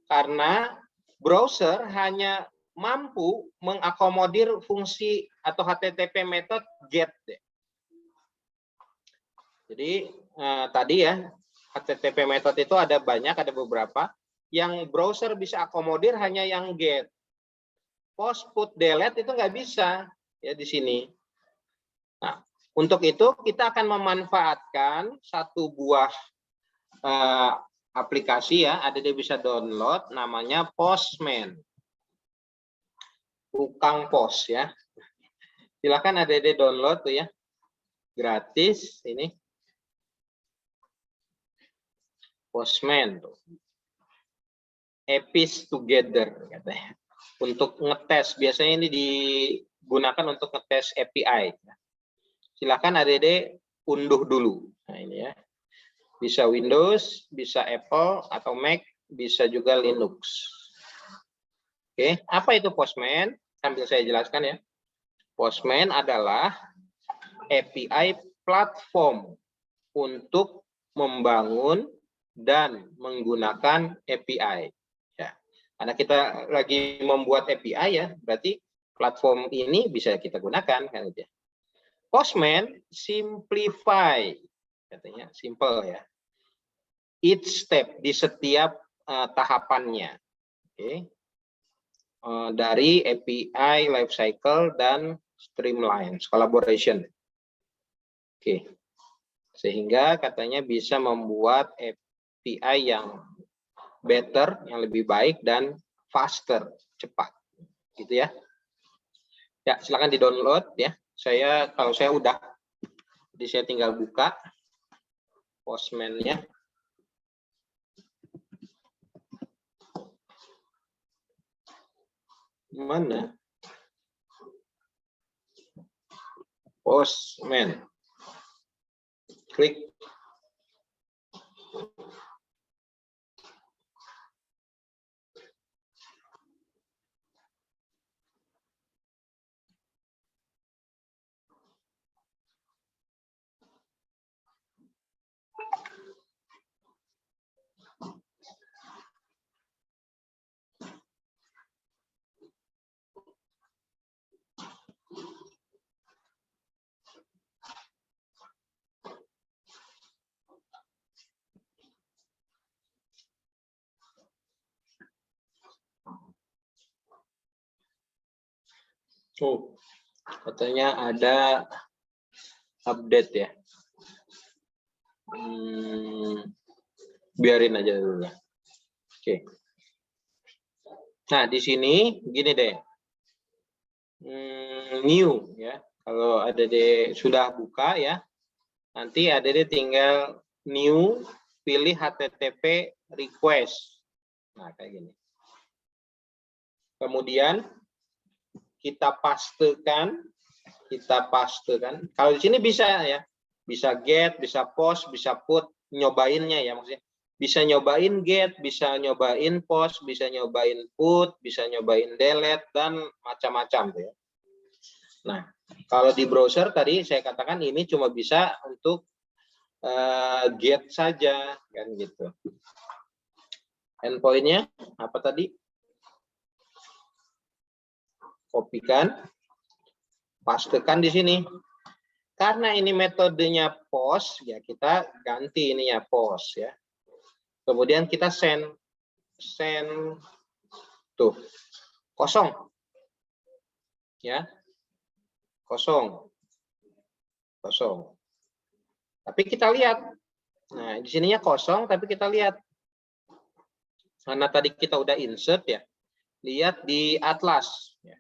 karena browser hanya mampu mengakomodir fungsi atau HTTP method get. Jadi tadi ya, HTTP method itu ada banyak, ada beberapa. Yang browser bisa akomodir hanya yang get. Post, put, delete itu nggak bisa ya di sini. Nah, untuk itu kita akan memanfaatkan satu buah aplikasi ya, ADD bisa download, namanya Postman. Tukang pos ya. Silakan ADD download tuh ya. Gratis ini. Postman tuh. Epis together katanya. Untuk ngetes, biasanya ini digunakan untuk ngetes API. Silakan ADD unduh dulu. Nah, ini ya. Bisa Windows, bisa Apple atau Mac, bisa juga Linux. Oke, apa itu Postman? Sambil saya jelaskan ya. Postman adalah API platform untuk membangun dan menggunakan API. Ya, karena kita lagi membuat API ya, berarti platform ini bisa kita gunakan kan gitu ya. Postman simplify, katanya simple ya. Each step di setiap tahapannya. Oke. Dari API lifecycle dan streamlines collaboration. Oke. Sehingga katanya bisa membuat API yang better, yang lebih baik dan faster, cepat. Gitu ya. Ya, silakan di-download ya. Kalau saya udah, jadi saya tinggal buka Postman-nya. Mana? Postman. Klik. Oh, katanya ada update ya. Biarin aja dulu. Oke. Nah, di sini gini deh. New ya. Kalau ADD sudah buka ya, nanti ADD tinggal new, pilih HTTP request. Nah, kayak gini. Kemudian kita pastekan. Kalau di sini bisa ya, bisa get, bisa post, bisa put, nyobainnya ya maksudnya. Bisa nyobain get, bisa nyobain post, bisa nyobain put, bisa nyobain delete dan macam-macam ya. Nah, kalau di browser tadi saya katakan ini cuma bisa untuk get saja kan gitu. Endpoint-nya apa tadi? Kopikan, pastekan di sini. Karena ini metodenya post, ya kita ganti ininya post ya. Kemudian kita send tuh kosong ya, kosong. Tapi kita lihat, nah di sininya kosong, tapi kita lihat karena tadi kita udah insert ya, lihat di atlas ya.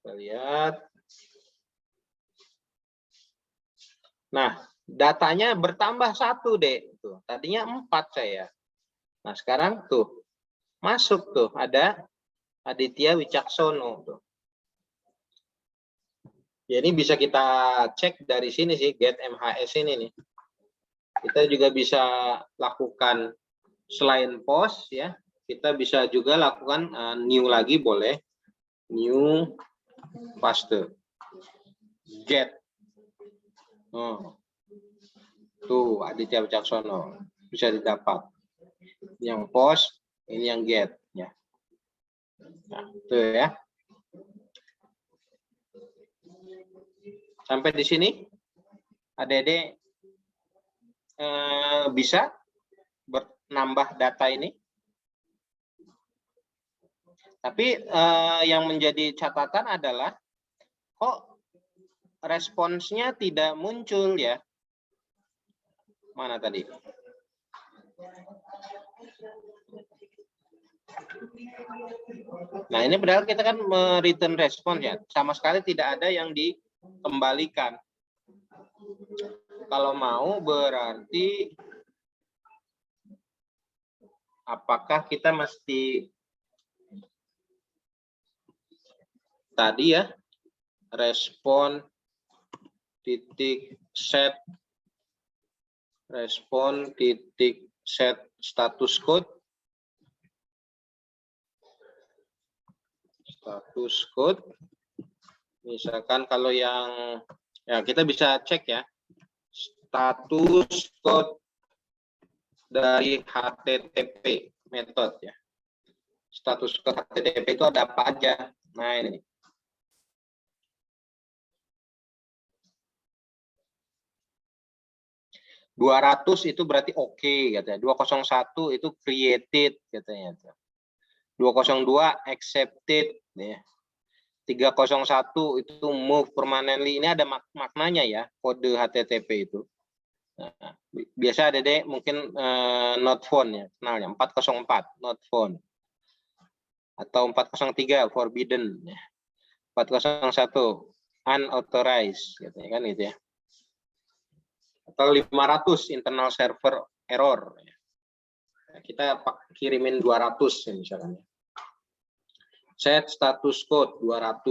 Kita lihat. Nah, datanya bertambah 1 deh. Tuh, tadinya 4 saya. Nah, sekarang tuh masuk tuh ada Aditya Wicaksono tuh. Ya, ini bisa kita cek dari sini sih, get MHS ini nih. Kita juga bisa lakukan selain post ya, kita bisa juga lakukan new lagi boleh. New paste. Get. Oh. Tuh Aditya Wicaksono bisa didapat. Yang post, ini yang get ya. Nah, itu ya. Sampai di sini Adik-adik bisa menambah data ini. Tapi yang menjadi catatan adalah kok responsnya tidak muncul ya. Mana tadi? Nah, ini padahal kita kan return respon ya. Sama sekali tidak ada yang dikembalikan. Kalau mau berarti apakah kita mesti tadi ya respon titik set status code misalkan kalau yang ya kita bisa cek ya status code dari HTTP method ya, status code HTTP itu ada apa aja. Nah ini 200 itu berarti oke katanya. 201 itu created katanya. 202 accepted ya. 301 itu move permanently. Ini ada maknanya ya, kode HTTP itu. Nah, biasa ada deh mungkin not found ya, kenalnya 404 not found. Atau 403 forbidden ya. 401 unauthorized katanya kan gitu ya. Atau 500 internal server error. Kita kirimin 200 ya misalkan. Set status code 200.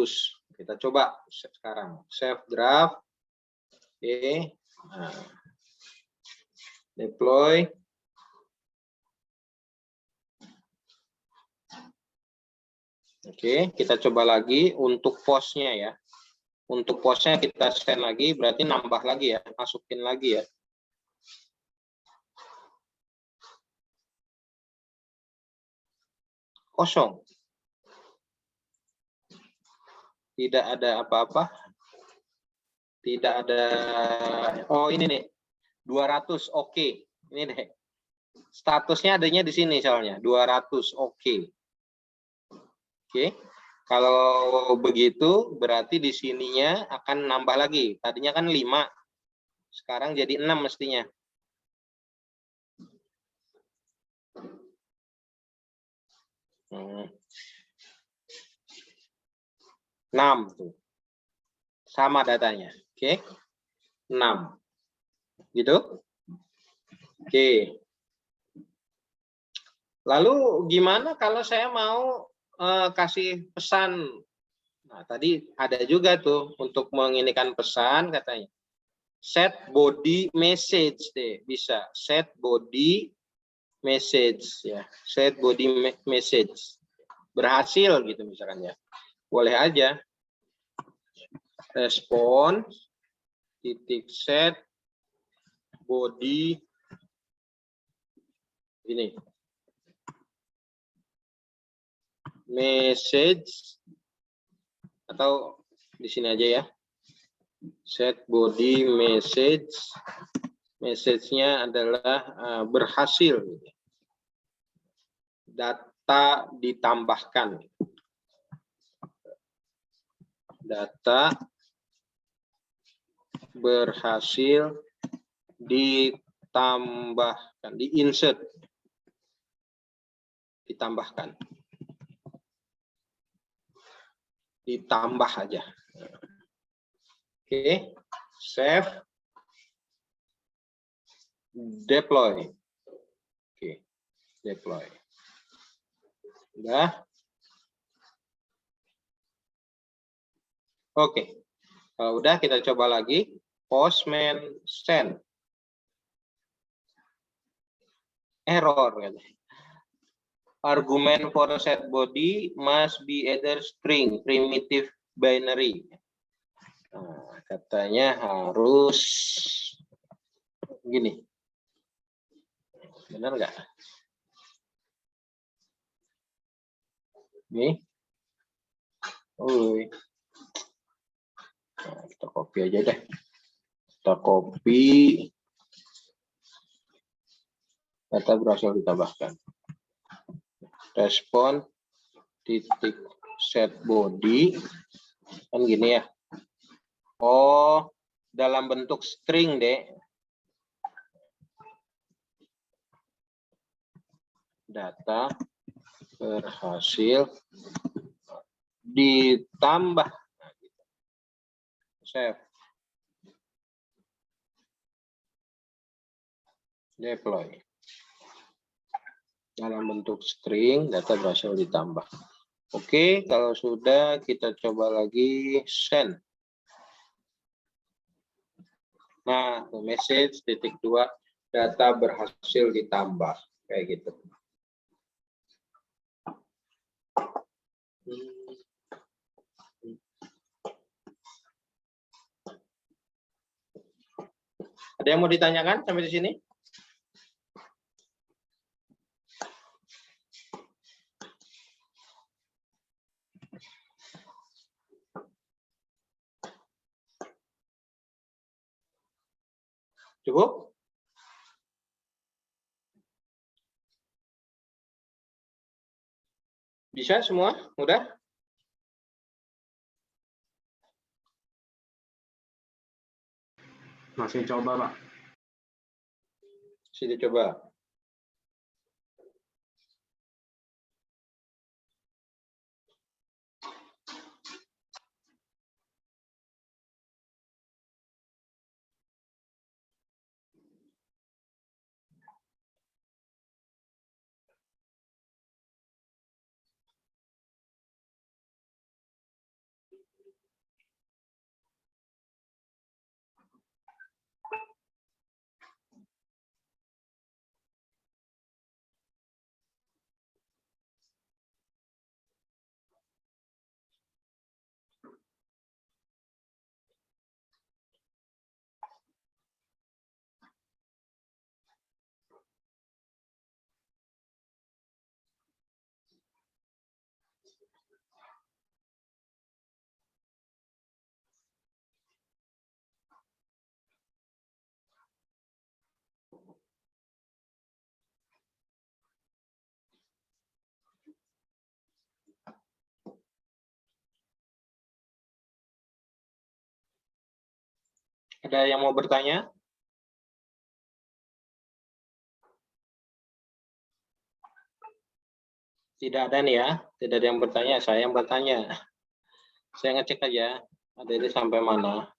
Kita coba sekarang. Save draft. Oke. Nah. Deploy. Oke, kita coba lagi untuk postnya ya. Untuk postnya kita send lagi, berarti nambah lagi ya, masukin lagi ya. Kosong. Tidak ada apa-apa. Tidak ada, oh ini nih, 200 oke. Ini deh. Statusnya adanya di sini soalnya, 200 oke. Oke. Kalau begitu berarti di sininya akan nambah lagi. Tadinya kan 5. Sekarang jadi 6 mestinya. Hmm. 6 tuh. Sama datanya. Oke. 6. Gitu. Oke. Lalu gimana kalau saya mau kasih pesan? Nah, tadi ada juga tuh untuk menginikan pesan katanya. Set body message deh, bisa. Set body message ya. Set body message. Berhasil gitu misalkan ya. Boleh aja. Respon titik set body ini. Message Atau di sini aja ya. Set body message. Message-nya adalah berhasil. Data ditambahkan. Data berhasil ditambahkan, di-insert. Ditambahkan. Ditambah aja. Oke, save. Deploy. Oke, deploy. Udah. Oke. Kalau udah kita coba lagi. Postman send. Error katanya. Argument for set body must be either string, primitive, binary. Nah, katanya harus gini. Benar nggak? Nih. Nah, kita copy aja deh. Kita copy. Data berhasil ditambahkan. Respon titik set body. Kan gini ya. Oh, dalam bentuk string deh. Data berhasil ditambah. Save. Deploy. Dalam bentuk string, data berhasil ditambah. Oke, kalau sudah kita coba lagi send. Nah, message titik 2, data berhasil ditambah. Kayak gitu. Ada yang mau ditanyakan sampai di sini? Cukup? Bisa semua? Udah? Masih coba, Pak. Sini coba. Ada yang mau bertanya? Tidak ada nih ya, tidak ada yang bertanya, saya yang bertanya. Saya ngecek aja, ada ini sampai mana.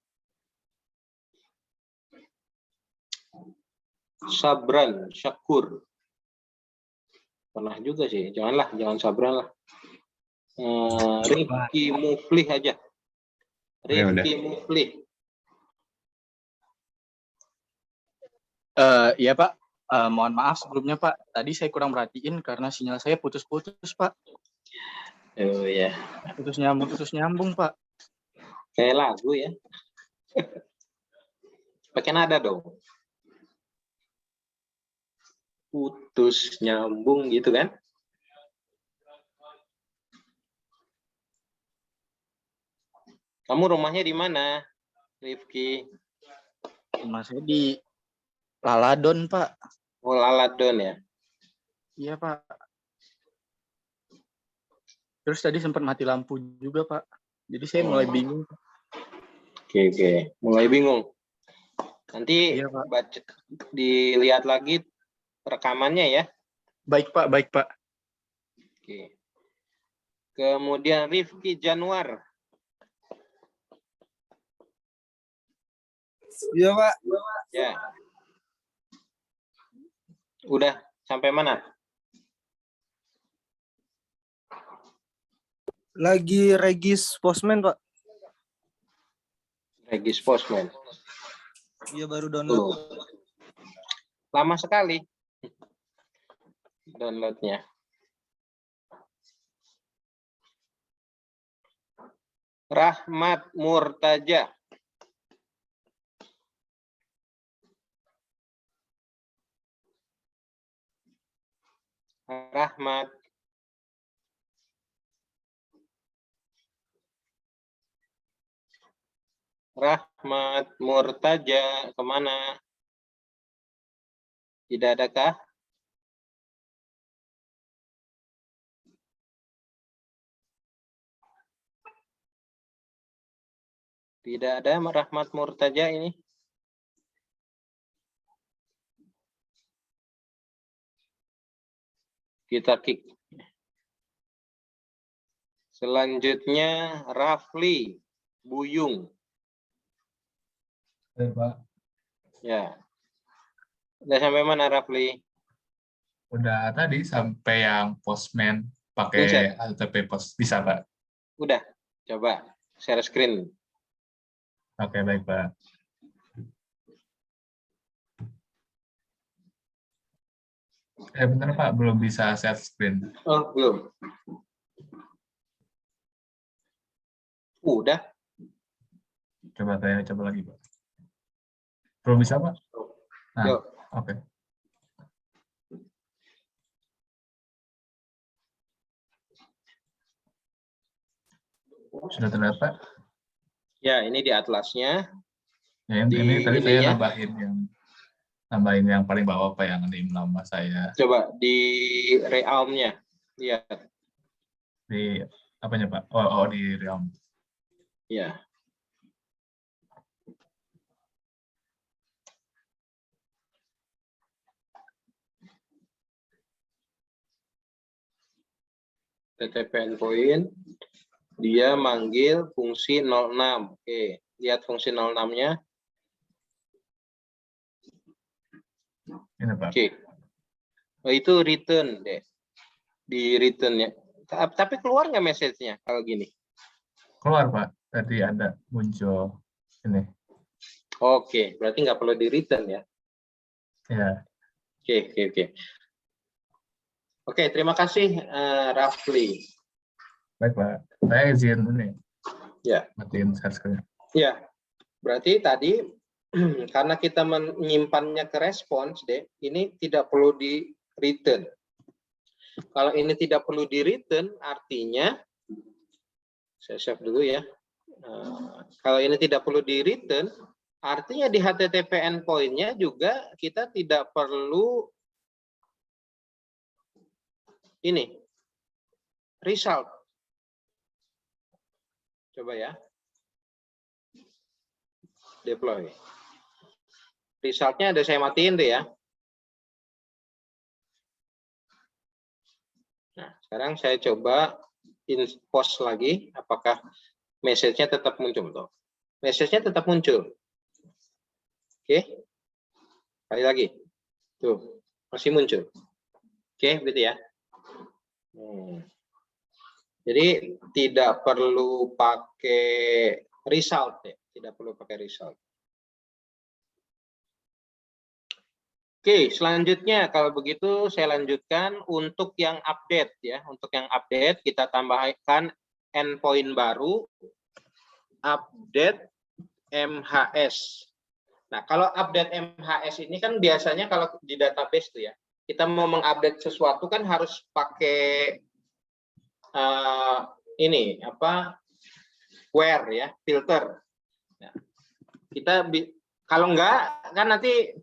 Sabran, Syakur. Pernah juga sih, janganlah, jangan Sabran lah. Rifki Muflih aja. Rifki Muflih. Iya Pak, mohon maaf sebelumnya Pak. Tadi saya kurang perhatiin karena sinyal saya putus-putus Pak. Oh ya. Putus nyambung Pak. Kayak lagu ya. Pakai nada dong. Putus nyambung gitu kan? Kamu rumahnya di mana, Rifki? Rumah saya di Laladon, Pak. Oh, Laladon ya. Iya, Pak. Terus tadi sempat mati lampu juga, Pak. Jadi saya mulai bingung. Oke. Mulai bingung. Nanti Iya, Pak. baca, dilihat lagi rekamannya ya. Baik, Pak. Baik, Pak. Oke. Kemudian Rifki Januar. Iya, Pak. Ya. Udah sampai mana? Lagi regis postman, Pak. Regis Postman. Iya, baru download. Lama sekali downloadnya. Rahmat Murtaja. Rahmat. Rahmat Murtaja kemana? Tidak adakah? Tidak ada Rahmat Murtaja ini. Kita kick. Selanjutnya Rafli Buyung. Pak. Ya. Udah sampai mana Rafli? Udah tadi sampai yang postman pakai Insert. ALTP pos. Bisa, Pak? Udah. Coba share screen. Oke, baik, Pak. Bener, Pak. Belum bisa share screen. Oh, belum. Udah. Coba saya coba lagi, Pak. Belum bisa, Pak? Nah, Yuk. oke. Sudah terlihat, Pak? Ya, ini di atlasnya. Ya, Di ini tadi saya ininya. nambahin yang paling bawah, Pak, yang name nama saya. Coba di realm-nya. Lihat. Di apanya, Pak? Oh, di Realm. Ya. TTP endpoint. Dia manggil fungsi 06. Oke, lihat fungsi 06-nya. Ini, Pak. Oke. Oh, itu return deh. Di return-nya. Tapi keluar nggak message-nya kalau gini? Keluar, Pak. Tadi ada muncul ini. Oke, berarti nggak perlu di return ya. Ya. Oke. Oke, terima kasih Rafli. Baik, Pak. Saya izin ini. Ya. Matiin share screen. Ya, berarti tadi karena kita menyimpannya ke respons, deh, ini tidak perlu di return. Kalau ini tidak perlu di return, artinya saya save dulu ya. Kalau ini tidak perlu di return, artinya di HTTP endpoint-nya juga kita tidak perlu ini result. Coba ya. Deploy. Resultnya ada saya matiin deh ya. Nah, sekarang saya coba post lagi. Apakah message-nya tetap muncul? Tuh. Message-nya tetap muncul. Oke. Kali lagi. Tuh, masih muncul. Oke, begitu ya. Jadi tidak perlu pakai result ya. Tidak perlu pakai result. Oke, selanjutnya kalau begitu saya lanjutkan untuk yang update ya. Untuk yang update kita tambahkan endpoint baru, update MHS. Nah, kalau update MHS ini kan biasanya kalau di database tuh ya, kita mau mengupdate sesuatu kan harus pakai ini apa where ya, filter. Ya. Kalau enggak kan nanti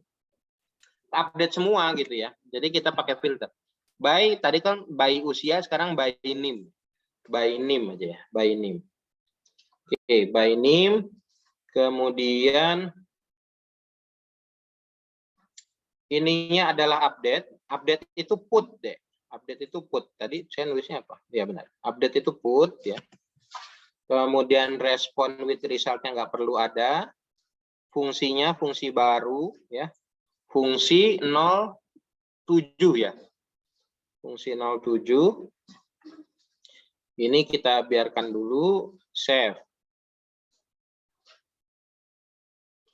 update semua gitu ya. Jadi kita pakai filter. By tadi kan by usia, sekarang by name. By name aja ya, by name. Oke, by name. Kemudian ininya adalah update. Update itu put deh. Update itu put. Tadi saya nulisnya apa? Ya benar. Update itu put ya. Kemudian respond with result-nya nggak perlu ada. Fungsinya fungsi baru ya. Fungsi 07 ya. Fungsi 07. Ini kita biarkan dulu save.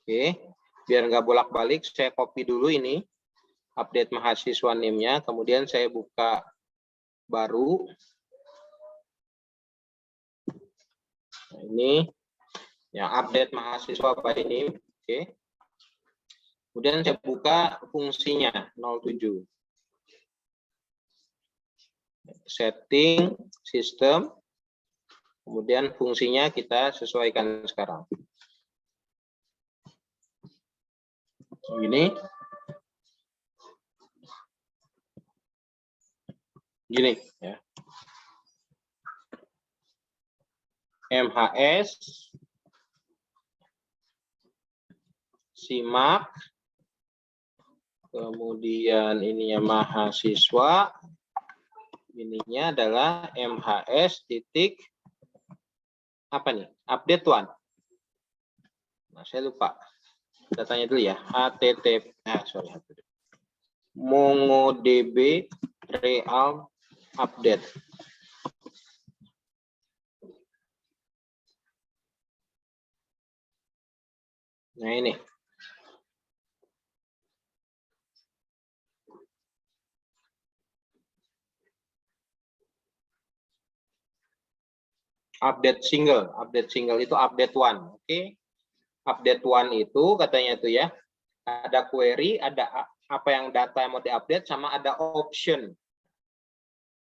Oke, biar nggak bolak-balik, saya copy dulu ini update mahasiswa name-nya, kemudian saya buka baru. Nah, ini yang update mahasiswa by name. Oke. Kemudian saya buka fungsinya 07. Setting sistem. Kemudian fungsinya kita sesuaikan sekarang. Gini ya. MHS simak, kemudian ininya mahasiswa, ininya adalah MHS titik apa nih, update 1. Nah, saya lupa datanya dulu ya, MongoDB real update. Nah ini. Update single itu update 1, oke. Update 1 itu katanya itu ya, ada query, ada apa yang data yang mau diupdate, sama ada option.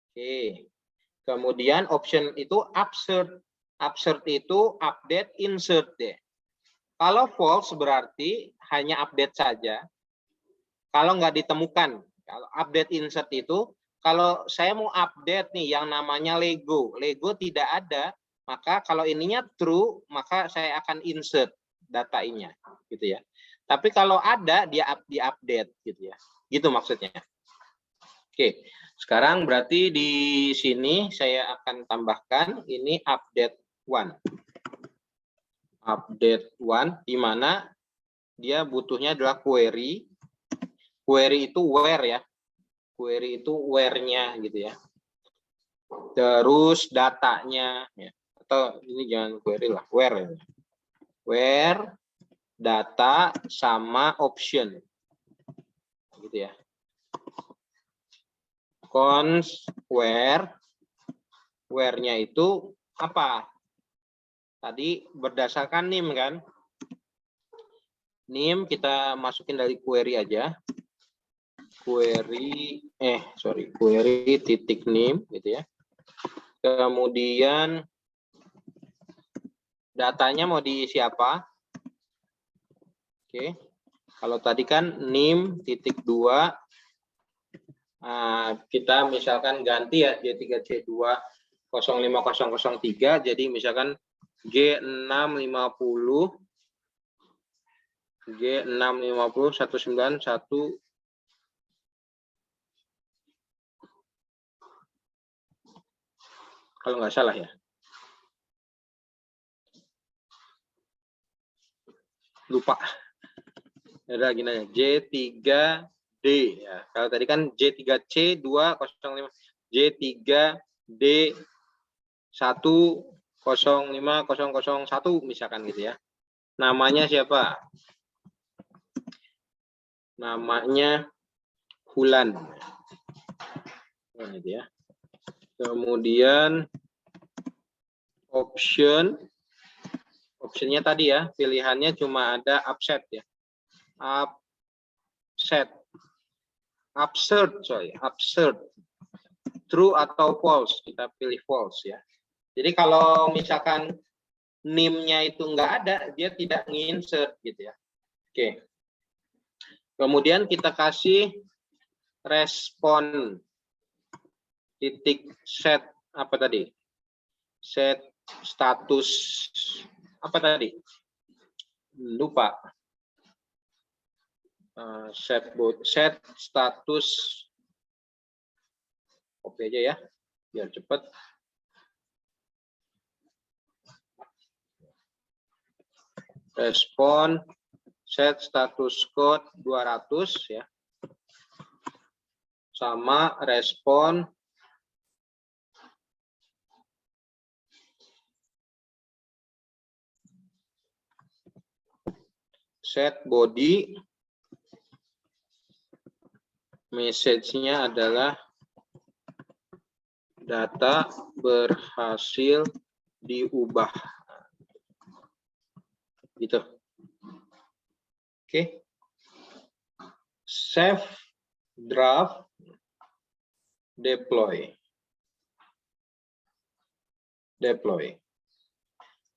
Oke. Kemudian option itu upsert itu update insert deh. Kalau false berarti hanya update saja. Kalau nggak ditemukan, kalau update insert itu, kalau saya mau update nih yang namanya Lego tidak ada, maka kalau ininya true, maka saya akan insert datanya, gitu ya. Tapi kalau ada, dia di-update, gitu ya. Gitu maksudnya. Oke, sekarang berarti di sini saya akan tambahkan ini update 1. Update 1, di mana dia butuhnya adalah query. Query itu where ya. Query itu where-nya, gitu ya. Terus datanya, ya. Atau ini jangan query lah, where ya. Where, data, sama option. Gitu ya. Const where, where-nya itu apa? Tadi berdasarkan name kan? Name kita masukin dari query aja. Query titik name gitu ya. Kemudian datanya mau diisi apa? Oke. Kalau tadi kan name titik 2, kita misalkan ganti ya J3C2 05003, jadi misalkan G650 191 kalau nggak salah ya. Lupa. Ada gini aja, J3D ya. Kalau tadi kan J3C 205, J3D 105001 misalkan gitu ya. Namanya siapa? Namanya Hulan. Nah, gitu ya. Kemudian optionnya tadi ya, pilihannya cuma ada upset ya. Upsert. True atau false, kita pilih false ya. Jadi kalau misalkan NIM-nya itu nggak ada, dia tidak nginsert gitu ya. Oke. Kemudian kita kasih respon titik set apa tadi? Set status apa tadi? Lupa. Set status. Copy aja ya, biar cepat. Respon set status code 200 ya. Sama respon set body, message-nya adalah data berhasil diubah. Gitu. Oke. Save draft deploy.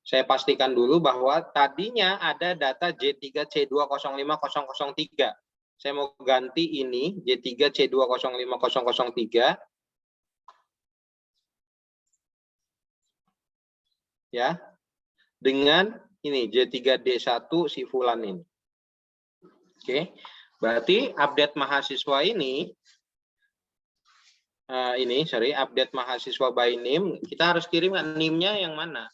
Saya pastikan dulu bahwa tadinya ada data J3C2050003. Saya mau ganti ini J3C2050003 ya dengan ini J3D1 si fulan ini. Oke. Berarti update mahasiswa ini update mahasiswa by NIM, kita harus kirim NIM-nya yang mana?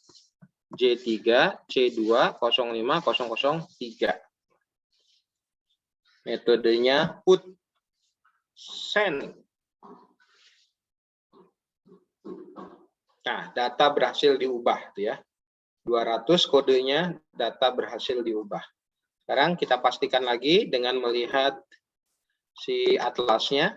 J3C2050003. Metodenya put send. Nah, data berhasil diubah tuh ya. 200 kodenya data berhasil diubah. Sekarang kita pastikan lagi dengan melihat si atlasnya.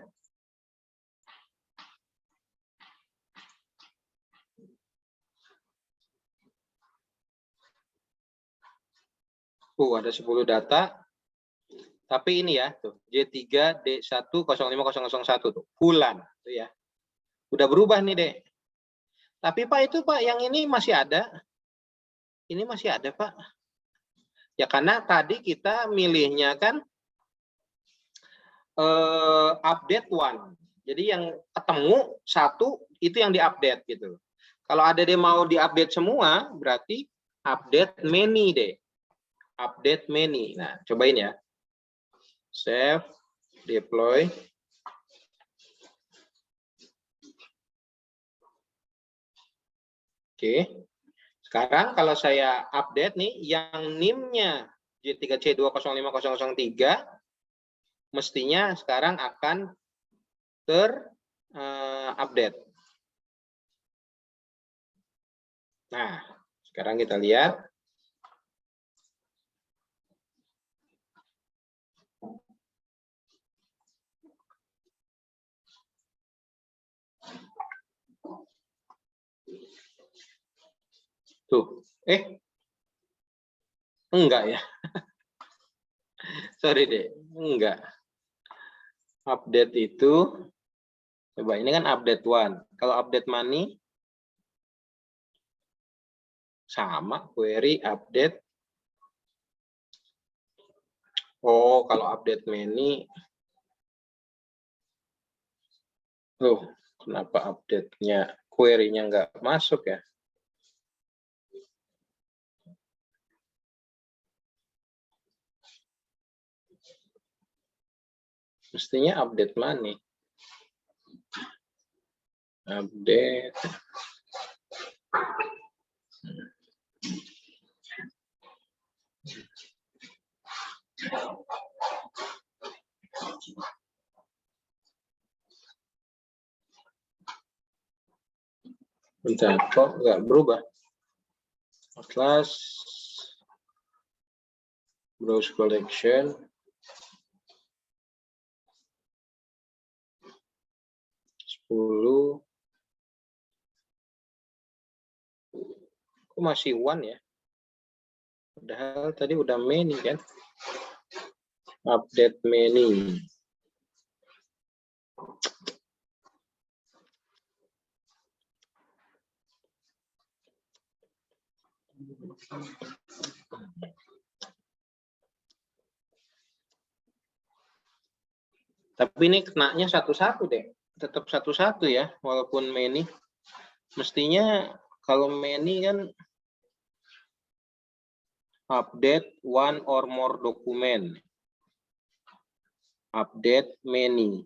Ada 10 data. Tapi ini ya, tuh J3D1050001 tuh, bulan tuh ya. Udah berubah nih, Dek. Tapi Pak itu Pak yang ini masih ada. Ini masih ada, Pak. Ya karena tadi kita milihnya kan update one. Jadi yang ketemu satu itu yang diupdate gitu. Kalau ada dia mau diupdate semua, berarti update many deh. Update many. Nah, cobain ya. Save, deploy. Oke. Sekarang kalau saya update nih, yang NIM-nya J3C2050003, mestinya sekarang akan terupdate. Nah, sekarang kita lihat. Tuh, enggak ya. Sorry deh, enggak. Update itu, coba ini kan update one. Kalau update money, sama, query, update. Oh, kalau update many, loh, kenapa update-nya, query-nya enggak masuk ya? Mestinya update money. Update. Bentar, kok nggak berubah? Atlas, browse collection. Kok masih one ya? Padahal tadi udah many kan? Update many. Tapi ini kenanya satu-satu deh. Tetap satu-satu ya, walaupun many. Mestinya kalau many kan update one or more document. Update many.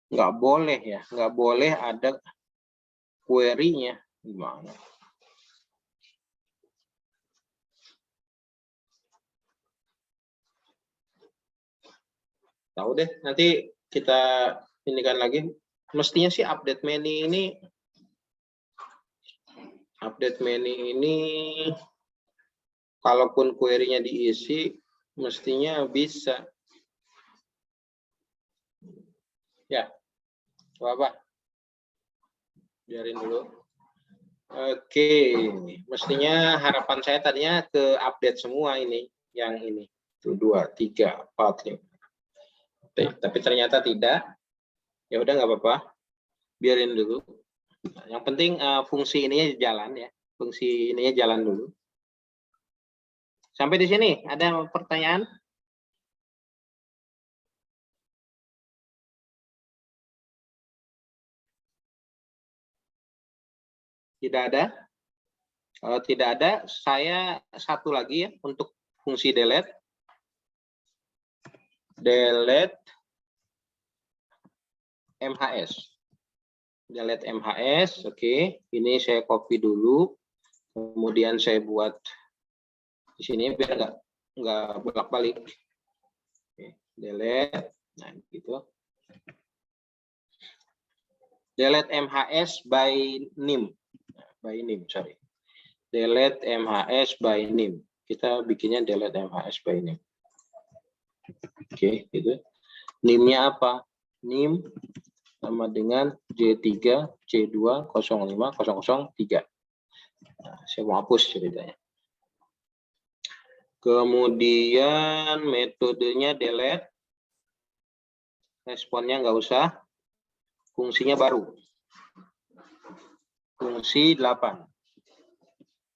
Nggak boleh ya, nggak boleh ada query-nya. Gimana? Tahu deh, nanti kita inikan lagi. Mestinya sih update many ini kalaupun query-nya diisi mestinya bisa. Ya, apa? Biarin dulu. Oke, mestinya harapan saya tadinya ke update semua ini, yang ini. Itu 2, 3, 4, 5. Tapi ternyata tidak. Ya udah nggak apa-apa. Biarin dulu. Yang penting fungsi ininya jalan ya. Fungsi ininya jalan dulu. Sampai di sini ada pertanyaan? Tidak ada? Kalau tidak ada, saya satu lagi ya untuk fungsi delete. Delete MHS. Delete MHS, oke. Ini saya copy dulu. Kemudian saya buat di sini biar nggak bolak-balik. Delete, nah gitu. Delete MHS by name. Sorry. Delete MHS by name. Kita bikinnya delete MHS by name. Oke, gitu. Name-nya apa? Name sama dengan J3, C2, 05, 003. Nah, saya mau hapus ceritanya. Kemudian metodenya delete. Responnya nggak usah. Fungsinya baru. Fungsi 8.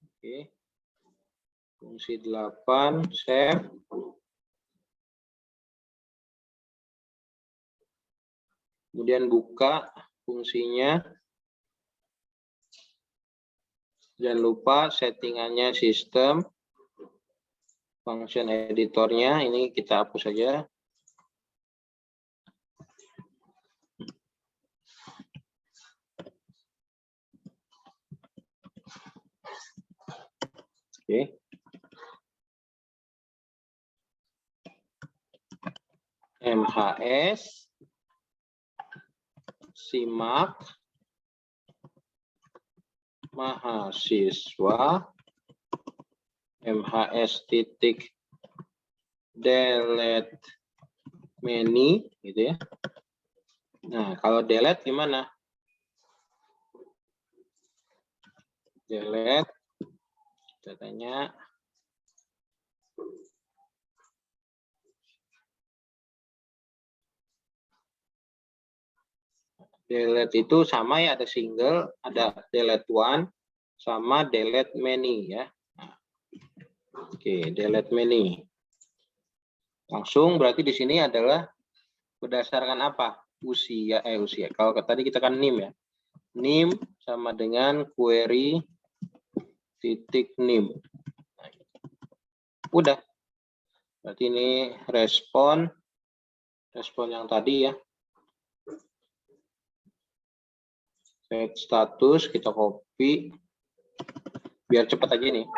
Oke. Fungsi 8, save. Kemudian buka fungsinya. Jangan lupa settingannya sistem. Function editornya ini kita hapus saja. Oke. MHS simak mahasiswa MHS titik delete many gitu ya. Nah, kalau delete gimana? Delete katanya delete itu sama ya, ada single, ada delete one sama delete many ya. Nah, oke, delete many. Langsung berarti di sini adalah berdasarkan apa? Usia. Kalau tadi kita kan name ya. Name sama dengan query titik name. Nah, udah. Berarti ini respon yang tadi ya. Set status kita copy biar cepat aja nih.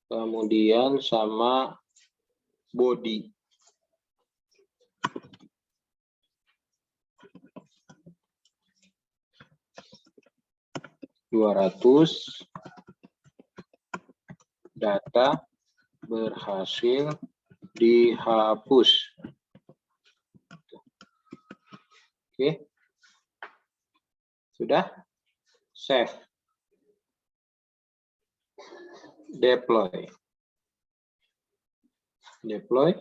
Kemudian sama body. Data berhasil dihapus. Oke. Sudah? Save. Deploy. Deploy.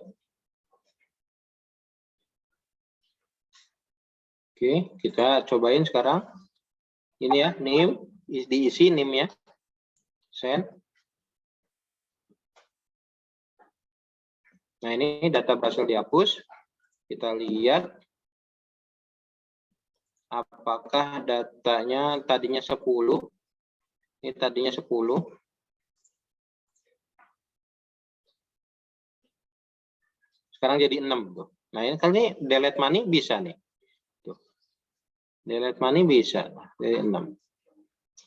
Oke, kita cobain sekarang. Ini ya, name, diisi name ya. Send. Nah, ini data berhasil dihapus. Kita lihat apakah datanya tadinya 10. Ini tadinya 10. Sekarang jadi 6 tuh. Nah, ini kali ini delete money bisa nih. Tuh. Delete money bisa dari 6.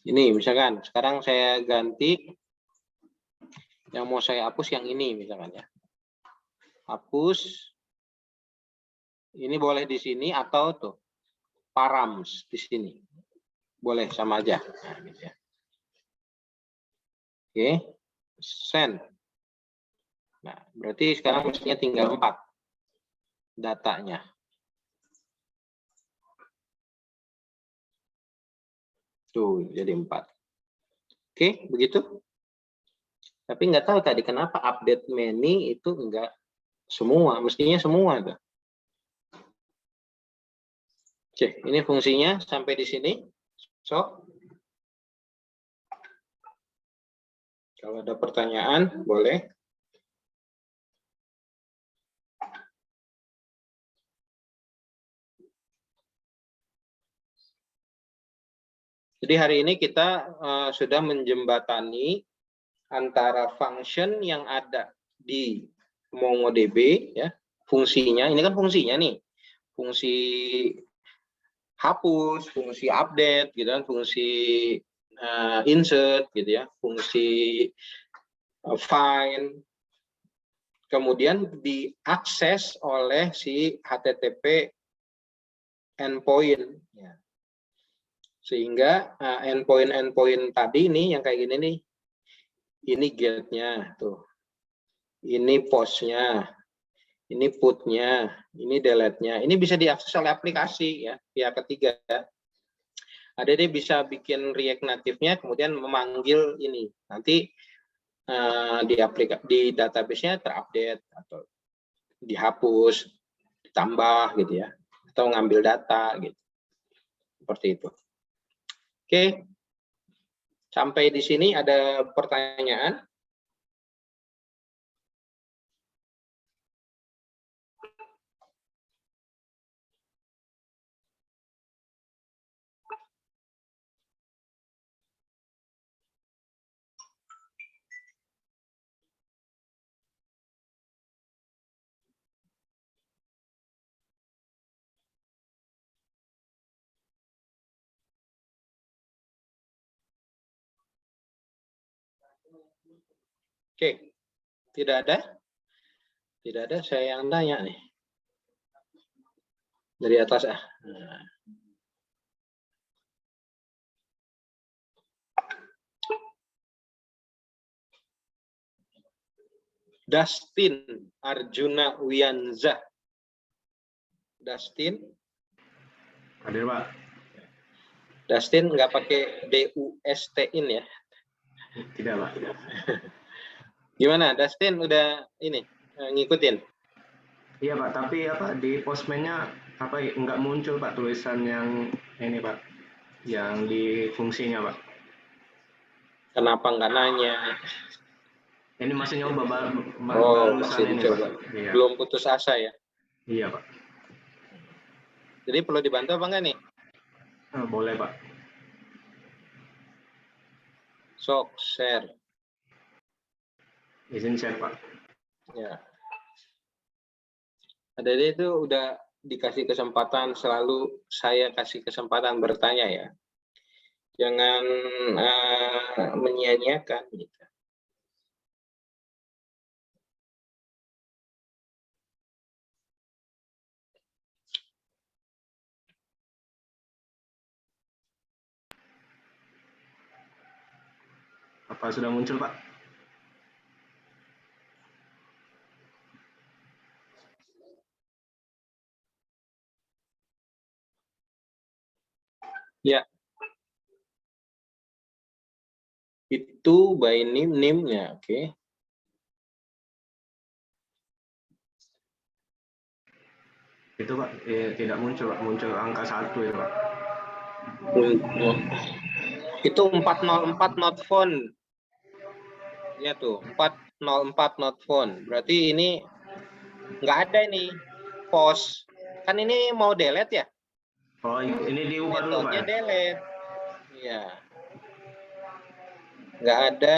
Ini misalkan sekarang saya ganti yang mau saya hapus yang ini misalkan ya. Hapus. Ini boleh di sini atau tuh params di sini. Boleh sama aja. Nah, gitu ya. Oke. Send. Nah, berarti sekarang mestinya tinggal 4 datanya. Tuh, jadi 4. Oke, begitu. Tapi nggak tahu tadi kenapa update many itu enggak semua, mestinya semua tuh. Oke, ini fungsinya sampai di sini. So, kalau ada pertanyaan, boleh. Jadi hari ini kita sudah menjembatani antara function yang ada di MongoDB, ya, fungsinya. Ini kan fungsinya nih, fungsi hapus, fungsi update, gitu kan, fungsi insert, gitu ya, fungsi find. Kemudian diakses oleh si HTTP endpoint. Ya. Sehingga endpoint tadi ini yang kayak gini nih, ini get-nya tuh, ini post-nya, ini put-nya, ini delete-nya. Ini bisa diakses oleh aplikasi ya, pihak ketiga. Ada dia bisa bikin React Native-nya, kemudian memanggil ini. Nanti di database-nya terupdate atau dihapus, ditambah gitu ya, atau ngambil data gitu. Seperti itu. Oke, sampai di sini ada pertanyaan? Oke, tidak ada? Tidak ada, saya yang tanya nih. Dari atas ah. Nah. Dustin Arjuna Wianza. Dustin. Hadir, Pak. Dustin nggak pakai DUST-in ya? Tidak, Pak. Gimana, Dustin udah ini ngikutin? Iya, Pak. Tapi apa di postman-nya apa nggak muncul, Pak, tulisan yang ini, Pak, yang di fungsinya, Pak. Kenapa nggak nanya? Ini masih nyoba Oh, masih ini, dicoba. Pak. Iya. Belum putus asa ya? Iya, Pak. Jadi perlu dibantu apa nggak nih? Boleh, Pak. Sok, share. Izin share, Pak. Ya. Ada dia itu udah dikasih kesempatan, selalu saya kasih kesempatan bertanya ya. Jangan menyia-nyiakan gitu. Apa sudah muncul, Pak? Ya. Itu by name-nya, oke. Itu Pak, tidak muncul Pak, muncul angka 1 ya Pak. Itu 404 not found. Ya tuh, 404 not found. Berarti ini nggak ada ini post. Kan ini mau delete ya? Oh, ini diubah dulu Pak. Metodenya Ya? delete. Ya. Nggak ada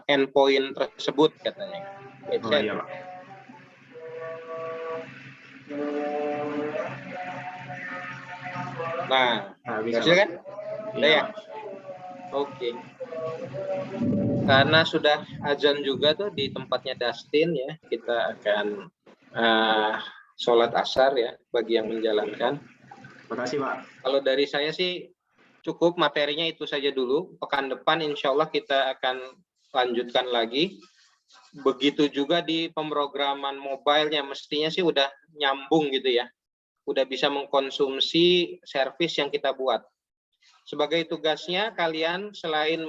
endpoint tersebut katanya. Oh iya Pak. Nah, Nah, bisa berhasil Pak. kan? Udah Iya, ya? Pak. Oke. Karena sudah azan juga tuh di tempatnya Dustin ya, kita akan sholat asar ya bagi yang menjalankan. Makasih Pak. Kalau dari saya sih cukup, materinya itu saja dulu. Pekan depan insya Allah kita akan lanjutkan lagi. Begitu juga di pemrograman mobile-nya, mestinya sih udah nyambung gitu ya. Udah bisa mengkonsumsi servis yang kita buat. Sebagai tugasnya kalian selain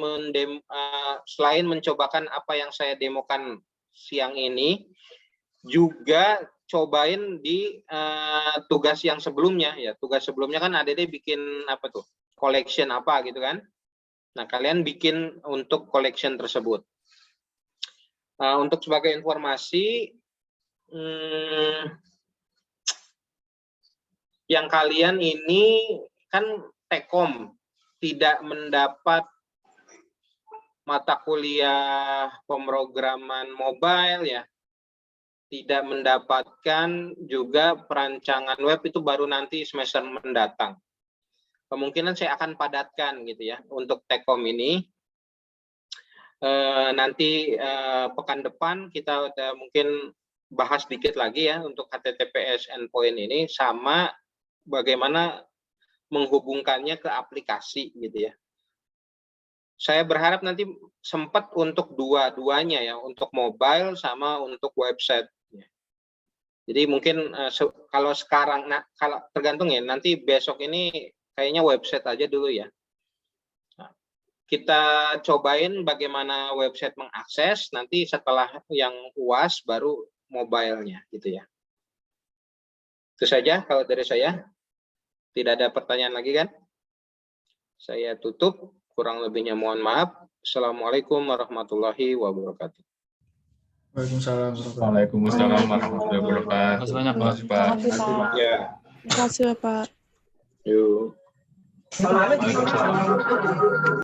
mencobakan apa yang saya demokan siang ini, juga cobain di tugas yang sebelumnya ya. Tugas sebelumnya kan ADD bikin apa tuh? Collection apa gitu kan. Nah, kalian bikin untuk collection tersebut. Untuk sebagai informasi, yang kalian ini kan Tekom tidak mendapat mata kuliah pemrograman mobile ya, tidak mendapatkan juga perancangan web, itu baru nanti semester mendatang. Kemungkinan saya akan padatkan gitu ya untuk Tekom ini. Nanti pekan depan kita udah mungkin bahas dikit lagi ya untuk HTTPS endpoint ini, sama bagaimana menghubungkannya ke aplikasi gitu ya. Saya berharap nanti sempat untuk dua-duanya ya, untuk mobile sama untuk website. Jadi mungkin kalau sekarang, kalau tergantung ya, nanti besok ini kayaknya website aja dulu ya. Nah, kita cobain bagaimana website mengakses, nanti setelah yang UAS baru mobile-nya gitu ya. Itu saja kalau dari saya. Tidak ada pertanyaan lagi kan? Saya tutup, kurang lebihnya mohon maaf. Assalamualaikum warahmatullahi wabarakatuh. Waalaikumsalam. Waalaikumsalam warahmatullahi wabarakatuh. Makasih banyak, Pak. Terima kasih, Pak. Terima kasih, Pak. Ya, Terima kasih, Bapak. yuk. Waalaikumsalam.